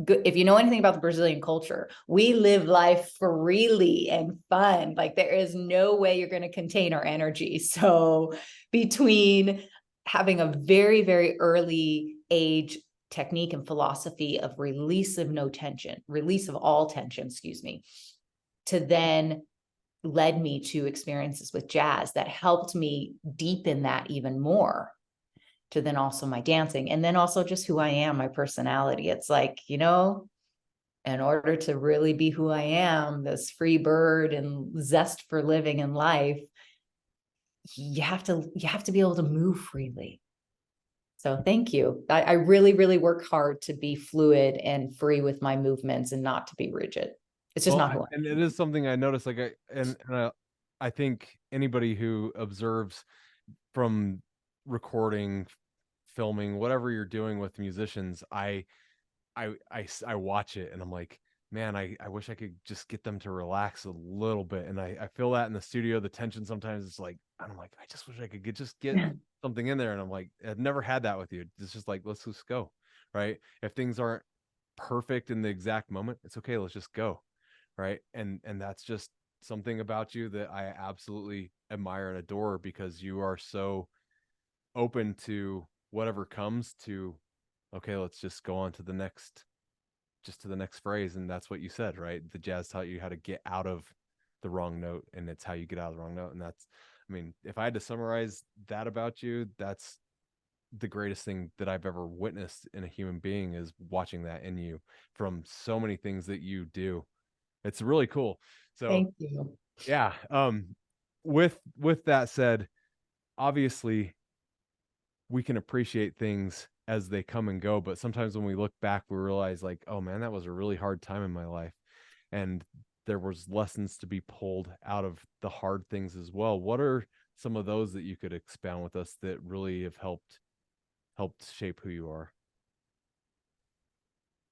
If you know anything about the Brazilian culture, we live life freely and fun. Like, there is no way you're going to contain our energy. So between having a very, very early age technique and philosophy of release of no tension, release of all tension, excuse me, to then led me to experiences with jazz that helped me deepen that even more, to then also my dancing, and then also just who I am, my personality. It's like, in order to really be who I am, this free bird and zest for living in life, you have to be able to move freely. So thank you. I really, really work hard to be fluid and free with my movements and not to be rigid. It's just Well, not who I and am. it is something I noticed. Like I think anybody who observes from recording, filming, whatever you're doing with musicians, I watch it and I'm like, man, I wish I could just get them to relax a little bit. And I feel that in the studio, the tension sometimes it's like, I'm like, I just wish I could get something in there. And I'm like, I've never had that with you. It's just like, let's just go. Right. If things aren't perfect in the exact moment, it's okay. Let's just go. Right. And that's just something about you that I absolutely admire and adore, because you are so open to whatever comes to, okay, let's just go on to the next, just to the next phrase. And that's what you said, right? The jazz taught you how to get out of the wrong note, and it's how you get out of the wrong note. And that's, I mean, if I had to summarize that about you, that's the greatest thing that I've ever witnessed in a human being, is watching that in you from so many things that you do. It's really cool. So Thank you. yeah, with that said, obviously we can appreciate things as they come and go, but sometimes when we look back, we realize like, oh man, that was a really hard time in my life. And there was lessons to be pulled out of the hard things as well. What are some of those that you could expound with us that really have helped shape who you are?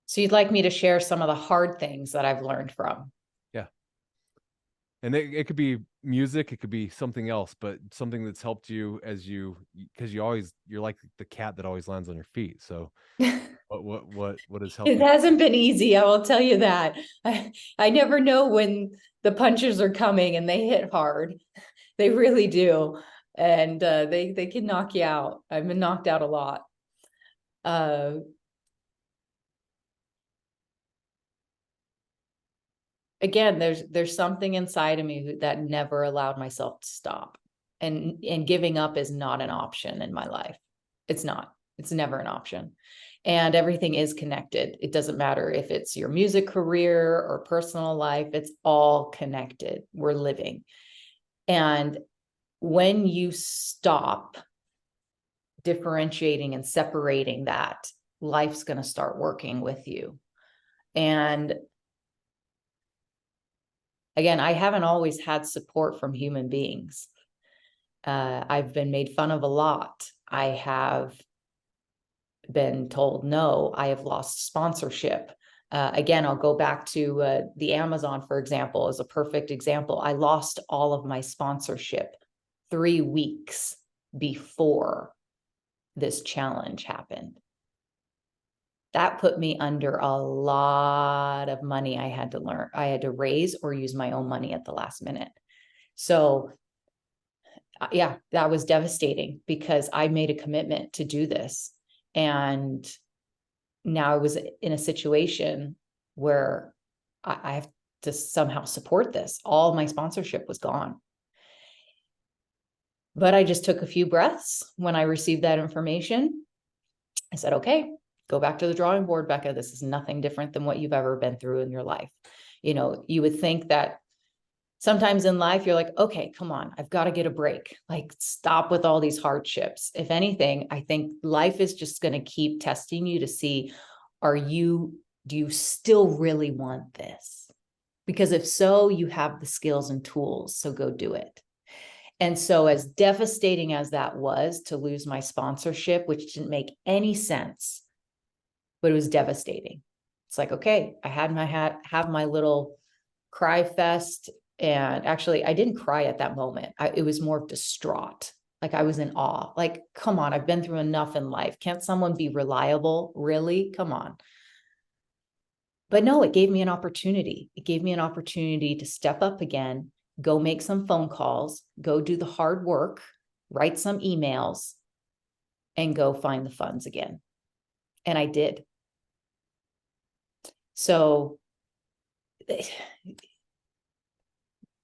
So you'd like me to share some of the hard things that I've learned from? Yeah. And it could be music, it could be something else, but something that's helped you as you, because you're like the cat that always lands on your feet. So what has helped It you? hasn't been easy, I will tell you that. I never know when the punches are coming, and they hit hard. They really do. And they can knock you out. I've been knocked out a lot. Uh, Again, there's something inside of me that never allowed myself to stop. And giving up is not an option in my life. It's not. It's never an option. And everything is connected. It doesn't matter if it's your music career or personal life, it's all connected. We're living. And when you stop differentiating and separating that, life's going to start working with you. And again, I haven't always had support from human beings. I've been made fun of a lot. I have been told no. I have lost sponsorship. Again, I'll go back to the Amazon, for example, as a perfect example. I lost all of my sponsorship 3 weeks before this challenge happened. That put me under a lot of money I had to raise or use my own money at the last minute. So yeah, that was devastating, because I made a commitment to do this. And now I was in a situation where I have to somehow support this. All my sponsorship was gone. But I just took a few breaths when I received that information. I said, okay, Go back to the drawing board, Becca. This is nothing different than what you've ever been through in your life. You know, you would think that sometimes in life, you're like, okay, come on, I've got to get a break. Like, stop with all these hardships. If anything, I think life is just going to keep testing you to see, do you still really want this? Because if so, you have the skills and tools, so go do it. And so, as devastating as that was to lose my sponsorship, which didn't make any sense, but it was devastating. It's like, okay, I had have my little cry fest. And actually, I didn't cry at that moment. It was more distraught. Like, I was in awe. Like, come on, I've been through enough in life. Can't someone be reliable? Really? Come on. But no, it gave me an opportunity. It gave me an opportunity to step up again, go make some phone calls, go do the hard work, write some emails, and go find the funds again. And I did. So,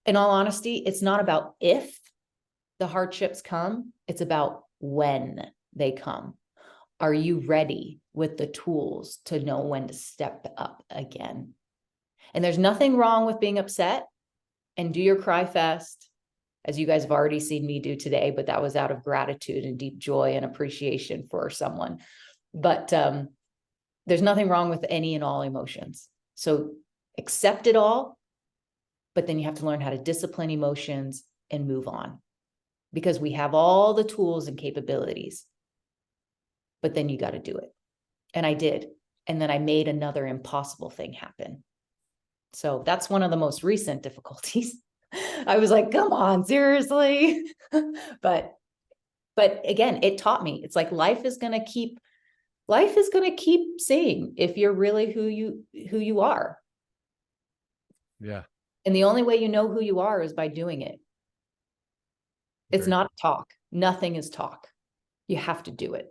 in all honesty, it's not about if the hardships come, it's about when they come. Are you ready with the tools to know when to step up again? And there's nothing wrong with being upset, and do your cry fest, as you guys have already seen me do today, but that was out of gratitude and deep joy and appreciation for someone. But there's nothing wrong with any and all emotions. So accept it all, but then you have to learn how to discipline emotions and move on, because we have all the tools and capabilities, but then you got to do it. And I did. And then I made another impossible thing happen. So that's one of the most recent difficulties. I was like, come on, seriously. But again, it taught me, it's like life is going to keep seeing if you're really who you are. Yeah. And the only way you know who you are is by doing it. It's not talk. Nothing is talk. You have to do it.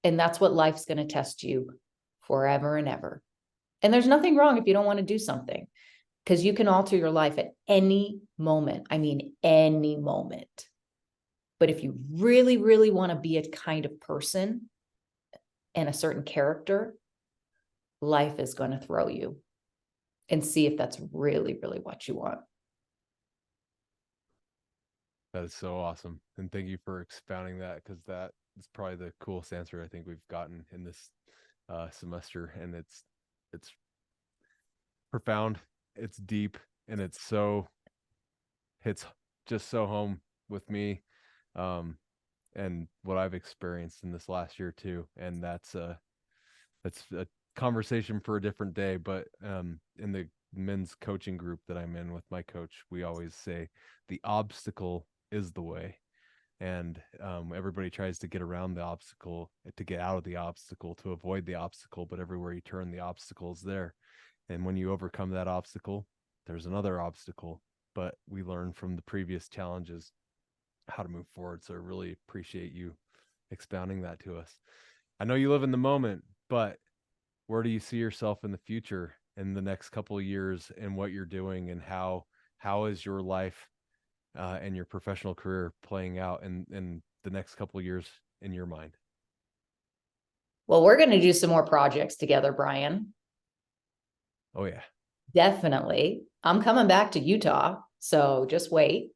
And that's what life's going to test you forever and ever. And there's nothing wrong if you don't want to do something, because you can alter your life at any moment. I mean, any moment. But if you really, really want to be a kind of person and a certain character, life is going to throw you, and see if that's really, really what you want. That is so awesome. And thank you for expounding that, because that is probably the coolest answer I think we've gotten in this semester. And it's profound, it's deep, and it's just so home with me, and what I've experienced in this last year too. And that's a conversation for a different day. But in the men's coaching group that I'm in with my coach, we always say the obstacle is the way. And everybody tries to get around the obstacle, to get out of the obstacle, to avoid the obstacle, but everywhere you turn, the obstacle is there. And when you overcome that obstacle, there's another obstacle. But we learn from the previous challenges how to move forward. So I really appreciate you expounding that to us. I know you live in the moment, but where do you see yourself in the future, in the next couple of years, and what you're doing, and how is your life and your professional career playing out in the next couple of years in your mind? Well, we're going to do some more projects together, Brian. Oh yeah. Definitely. I'm coming back to Utah, so just wait.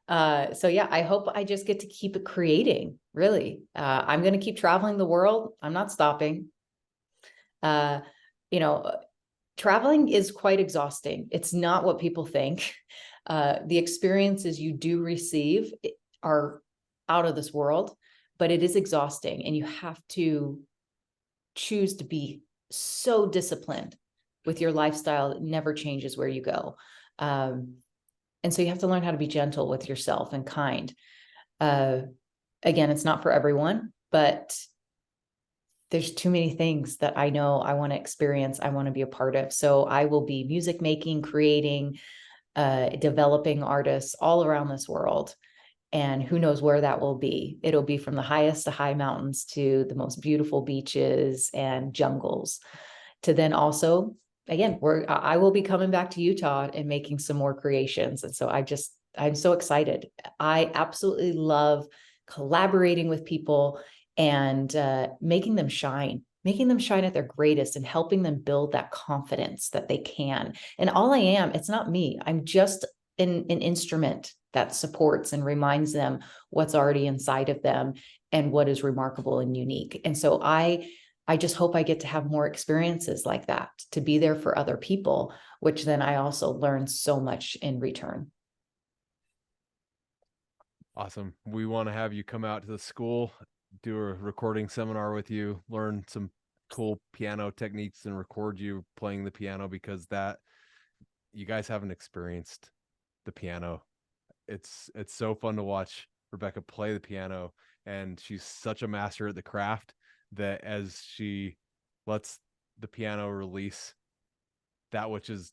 So yeah, I hope I just get to keep it creating, really. I'm going to keep traveling the world. I'm not stopping. You know, traveling is quite exhausting. It's not what people think. The experiences you do receive are out of this world, but it is exhausting, and you have to choose to be so disciplined with your lifestyle. It never changes where you go. And so you have to learn how to be gentle with yourself and kind. Again, it's not for everyone, but there's too many things that I know I want to experience, I want to be a part of. So I will be music making, creating, developing artists all around this world. And who knows where that will be. It'll be from the highest to high mountains to the most beautiful beaches and jungles, to then also, again, I will be coming back to Utah and making some more creations. And so I'm so excited. I absolutely love collaborating with people and making them shine at their greatest and helping them build that confidence that they can. And all I am, it's not me. I'm just an instrument that supports and reminds them what's already inside of them and what is remarkable and unique. And so I just hope I get to have more experiences like that, to be there for other people, which then I also learn so much in return. Awesome. We want to have you come out to the school, do a recording seminar with you, learn some cool piano techniques and record you playing the piano, because that you guys haven't experienced the piano. It's so fun to watch Rebecca play the piano, and she's such a master at the craft that as she lets the piano release that which is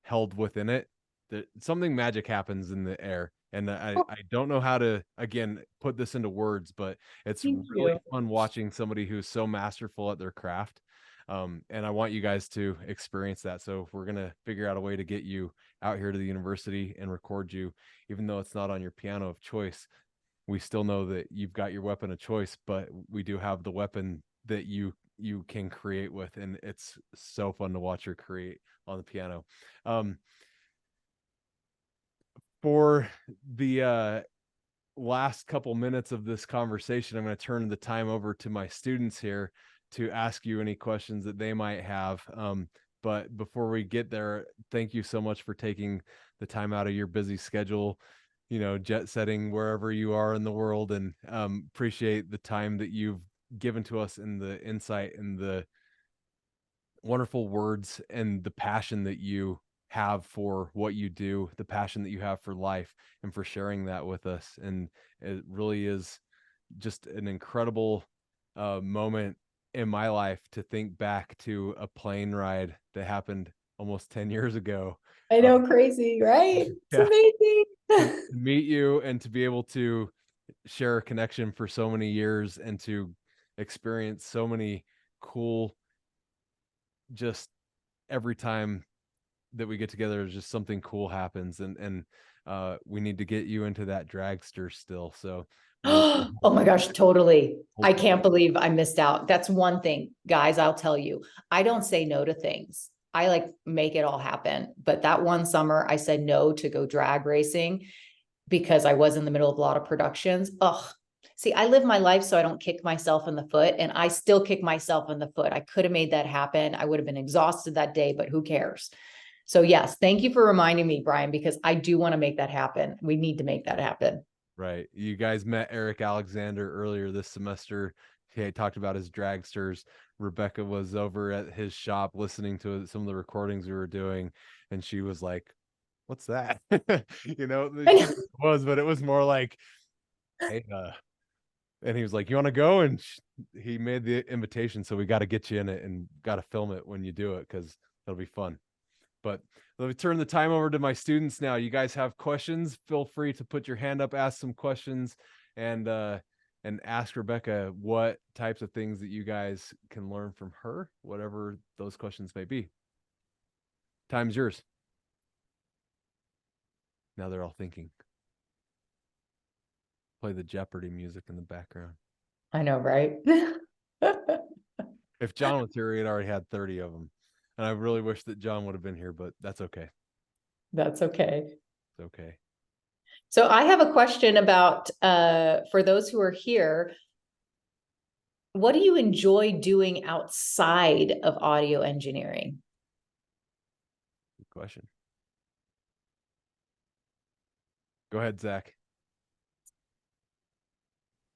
held within it, that something magic happens in the air. And I don't know how to, again, put this into words, but it's Thank really you. fun watching somebody who's so masterful at their craft. And I want you guys to experience that. So we're going to figure out a way to get you out here to the university and record you, even though it's not on your piano of choice. We still know that you've got your weapon of choice, but we do have the weapon that you can create with, and it's so fun to watch her create on the piano. For the last couple minutes of this conversation, I'm going to turn the time over to my students here to ask you any questions that they might have. But before we get there, thank you so much for taking the time out of your busy schedule, jet setting wherever you are in the world, and appreciate the time that you've given to us and the insight and the wonderful words and the passion that you have for what you do, the passion that you have for life, and for sharing that with us. And it really is just an incredible moment in my life to think back to a plane ride that happened almost 10 years ago. I Uh, know, crazy, right? It's yeah, to amazing. meet you and to be able to share a connection for so many years and to experience so many cool, just every time that we get together, just something cool happens, and we need to get you into that dragster still. So we'll Oh my gosh, totally. we'll I can't believe I missed out. That's one thing, guys, I'll tell you. I don't say no to things. I like make it all happen. But that one summer I said no to go drag racing because I was in the middle of a lot of productions. Ugh. See, I live my life so I don't kick myself in the foot, and I still kick myself in the foot. I could have made that happen. I would have been exhausted that day, but who cares? So yes, thank you for reminding me, Brian, because I do want to make that happen. We need to make that happen. Right. You guys met Eric Alexander earlier this semester. He talked about his dragsters. Rebecca was over at his shop listening to some of the recordings we were doing, and she was like, "What's that?" She was, but it was more like, "Hey," and he was like, "You want to go?" And he made the invitation, so we got to get you in it and got to film it when you do it, because that'll be fun. But let me turn the time over to my students now. You guys have questions, feel free to put your hand up, ask some questions, and ask Rebecca what types of things that you guys can learn from her, whatever those questions may be. Time's yours. Now they're all thinking. Play the Jeopardy music in the background. I know, right? If John was here, he'd already had 30 of them. And I really wish that John would have been here, but that's okay. That's okay. It's okay. So I have a question about for those who are here, what do you enjoy doing outside of audio engineering? Good question. Go ahead, Zach.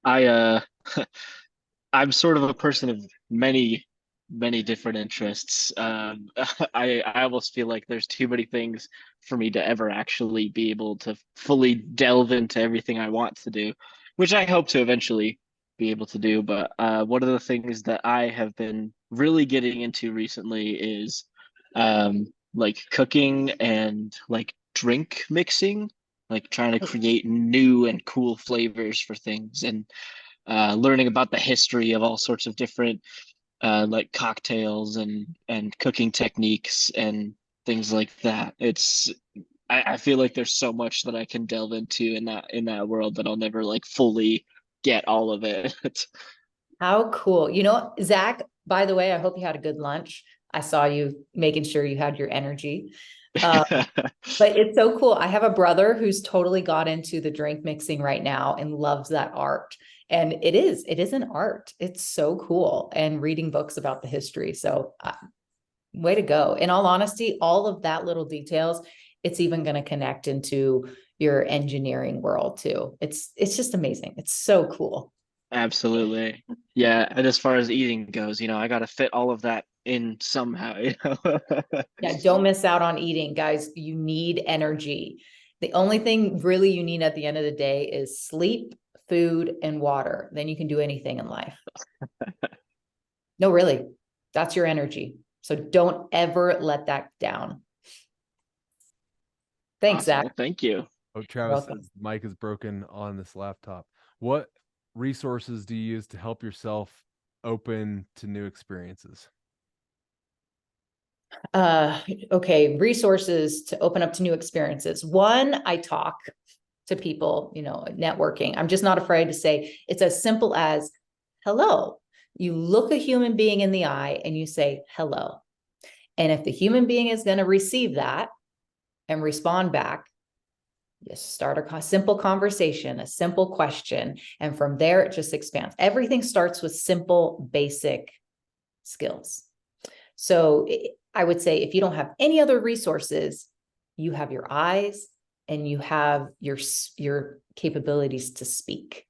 I I'm sort of a person of many different interests. I almost feel like there's too many things for me to ever actually be able to fully delve into everything I want to do, which I hope to eventually be able to do. But one of the things that I have been really getting into recently is like cooking and like drink mixing, like trying to create new and cool flavors for things and learning about the history of all sorts of different like cocktails and cooking techniques and things like that. I feel like there's so much that I can delve into in that world that I'll never like fully get all of it. How cool. You know, Zach, by the way, I hope you had a good lunch. I saw you making sure you had your energy. Um, but it's so cool. I have a brother who's totally got into the drink mixing right now and loves that art. And it is an art. It's so cool. And reading books about the history. So way to go. In all honesty, all of that little details, it's even going to connect into your engineering world too. It's just amazing. It's so cool. Absolutely. Yeah, and as far as eating goes, I got to fit all of that in somehow. Yeah, don't miss out on eating, guys. You need energy. The only thing really you need at the end of the day is sleep, food, and water. Then you can do anything in life. No, really, that's your energy. So don't ever let that down. Thanks, Awesome. Zach. Well, thank you. Oh, You're Travis welcome. says mic is broken on this laptop. What resources do you use to help yourself open to new experiences? Okay, resources to open up to new experiences. One, I talk to people, networking. I'm just not afraid to say it's as simple as hello. You look a human being in the eye and you say hello. And if the human being is going to receive that and respond back, just start a simple conversation, a simple question. And from there, it just expands. Everything starts with simple, basic skills. So I would say if you don't have any other resources, you have your eyes and you have your capabilities to speak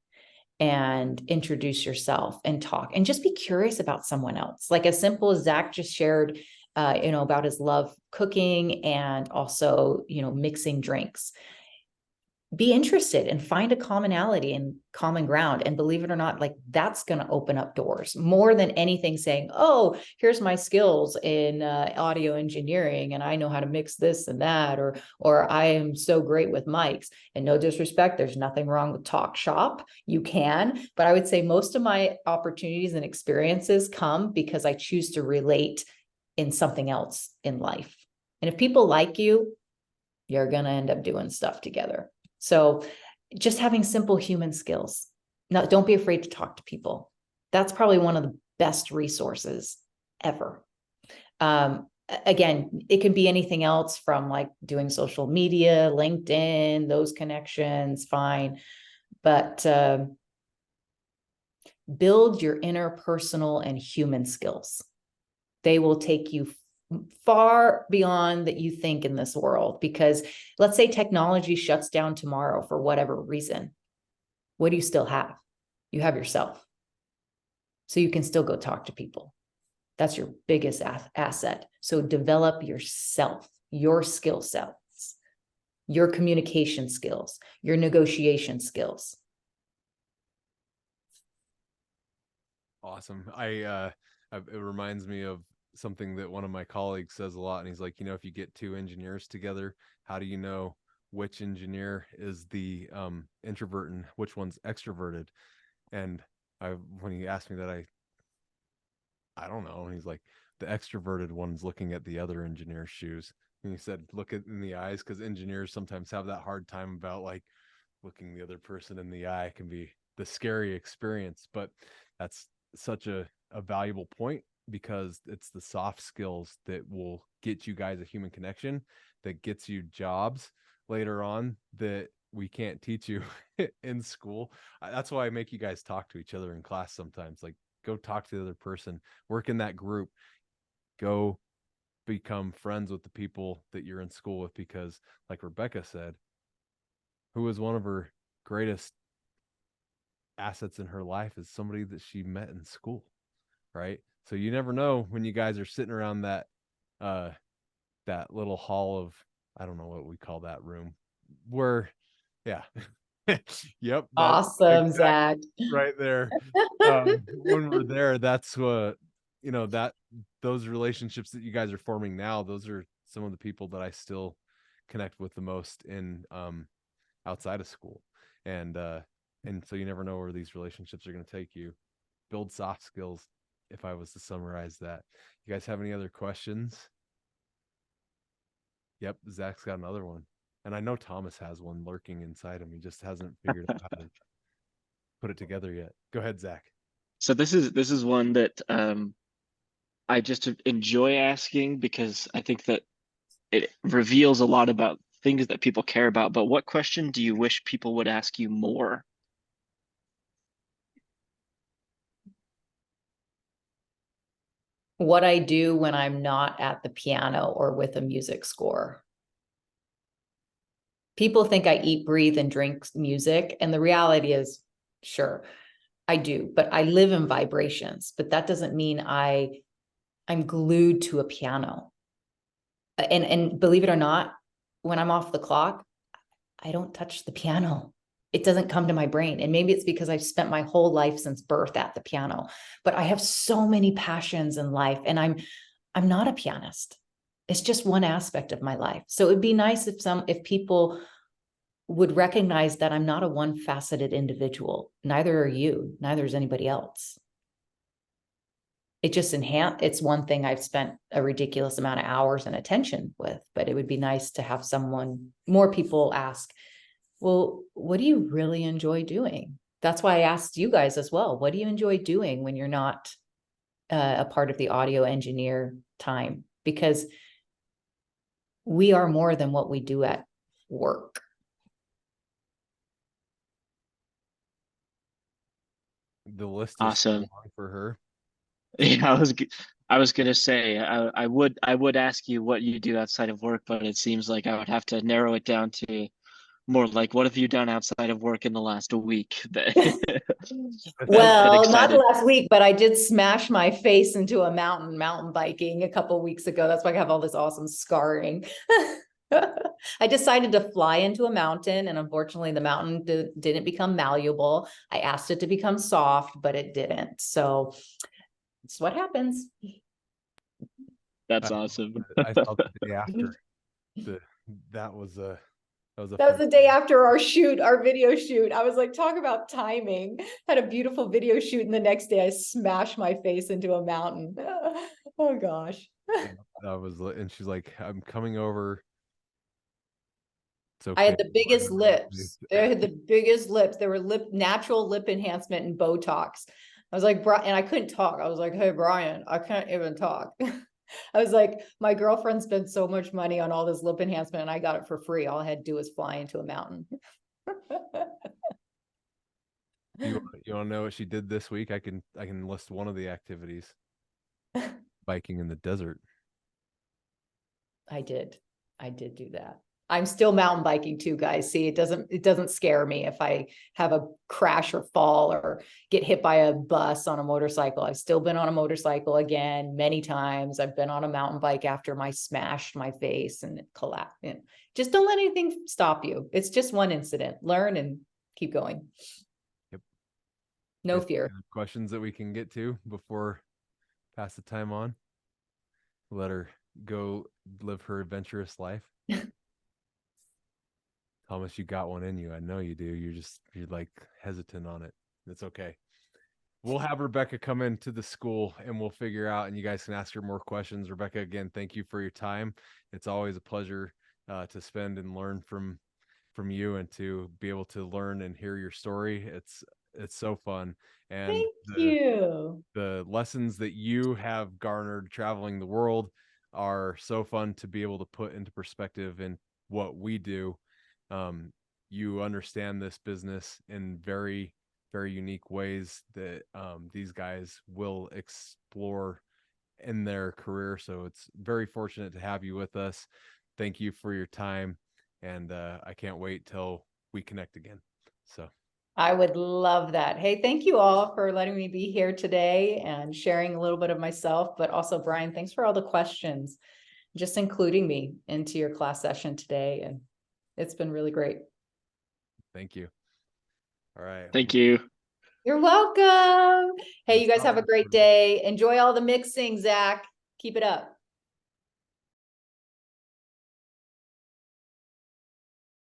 and introduce yourself and talk and just be curious about someone else. Like as simple as Zach just shared, about his love cooking and also, mixing drinks. Be interested and find a commonality and common ground. And believe it or not, like that's going to open up doors more than anything saying, oh, here's my skills in audio engineering and I know how to mix this and that, or I am so great with mics. And no disrespect, there's nothing wrong with talk shop. You can, but I would say most of my opportunities and experiences come because I choose to relate in something else in life. And if people like you, you're going to end up doing stuff together. So just having simple human skills. No, don't be afraid to talk to people. That's probably one of the best resources ever. Again, it can be anything else from like doing social media, LinkedIn, those connections, fine. But build your interpersonal and human skills. They will take you far beyond that you think in this world, because let's say technology shuts down tomorrow for whatever reason. What do you still have? You have yourself. So you can still go talk to people. That's your biggest asset. So develop yourself, your skill sets, your communication skills, your negotiation skills. Awesome. It reminds me of something that one of my colleagues says a lot. And he's like, if you get two engineers together, how do you know which engineer is the introvert and which one's extroverted? And when he asked me that, I don't know. And he's like, the extroverted one's looking at the other engineer's shoes. And he said, look it in the eyes, because engineers sometimes have that hard time about like looking the other person in the eye can be the scary experience. But that's such a valuable point, because it's the soft skills that will get you guys a human connection, that gets you jobs later on that we can't teach you in school. That's why I make you guys talk to each other in class sometimes. Like, go talk to the other person, work in that group, go become friends with the people that you're in school with, because like Rebecca said, who was one of her greatest assets in her life is somebody that she met in school, right? So you never know when you guys are sitting around uh that little hall of, I don't know what we call that room, where, yeah. Yep, that's Awesome, exactly Zach. right there. When we're there, that's what, that those relationships that you guys are forming now, those are some of the people that I still connect with the most in outside of school. And so you never know where these relationships are going to take you. Build soft skills, if I was to summarize that. You guys have any other questions? Yep, Zach's got another one. And I know Thomas has one lurking inside him. He just hasn't figured out how to put it together yet. Go ahead, Zach. So this is one that I just enjoy asking because I think that it reveals a lot about things that people care about. But what question do you wish people would ask you more? What I do when I'm not at the piano or with a music score. People think I eat, breathe, and drink music. And the reality is, sure, I do, but I live in vibrations. But that doesn't mean I'm glued to a piano. And believe it or not, when I'm off the clock, I don't touch the piano. It doesn't come to my brain. And maybe it's because I've spent my whole life since birth at the piano, but I have so many passions in life, and I'm not a pianist. It's just one aspect of my life. So it'd be nice if people would recognize that I'm not a one-faceted individual. Neither are you, neither is anybody else. It just it's one thing I've spent a ridiculous amount of hours and attention with, but it would be nice to have more people ask, well, what do you really enjoy doing? That's why I asked you guys as well. What do you enjoy doing when you're not a part of the audio engineer time? Because we are more than what we do at work. The list is so Awesome. long for her. Yeah, I was gonna say I would ask you what you do outside of work, but it seems like I would have to narrow it down to more like what have you done outside of work in the last week that that Well, not the excited. last week, but I did smash my face into a mountain biking a couple of weeks ago. That's why I have all this awesome scarring. I decided to fly into a mountain, and unfortunately the mountain didn't become malleable. I asked it to become soft, but it didn't. So it's what happens. That's I, awesome. I saw the day after. The that was a That was fun the day after our video shoot. I was like, talk about timing. Had a beautiful video shoot, and the next day I smashed my face into a mountain. Oh gosh. that was and she's like, I'm coming over. It's I okay. had the biggest lips. I had the biggest lips. They were natural lip enhancement and Botox. I was like, and I couldn't talk. I was like, hey, Brian, I can't even talk. I was like, my girlfriend spent so much money on all this lip enhancement, and I got it for free. All I had to do was fly into a mountain. You want to know what she did this week? I can list one of the activities. Biking in the desert. I did do that. I'm still mountain biking too, guys. See, it doesn't scare me if I have a crash or fall or get hit by a bus on a motorcycle. I've still been on a motorcycle again many times. I've been on a mountain bike after I smashed my face and it collapsed. You know, just don't let anything stop you. It's just one incident. Learn and keep going. Yep. No fear. Questions that we can get to before pass the time on. Let her go live her adventurous life. Thomas, you got one in you. I know you do. You're like hesitant on it. It's okay. We'll have Rebecca come into the school and we'll figure out, and you guys can ask her more questions. Rebecca, again, thank you for your time. It's always a pleasure to spend and learn from you, and to be able to learn and hear your story. It's so fun. And Thank you. the lessons that you have garnered traveling the world are so fun to be able to put into perspective in what we do. You understand this business in very, very unique ways that these guys will explore in their career. So it's very fortunate to have you with us. Thank you for your time. And I can't wait till we connect again. So I would love that. Hey, thank you all for letting me be here today and sharing a little bit of myself, but also Brian, thanks for all the questions, just including me into your class session today. And it's been really great. thank you. All right. Thank you. You're welcome. Hey, It's you guys not have a great recording. day. Enjoy all the mixing, Zach. Keep it up.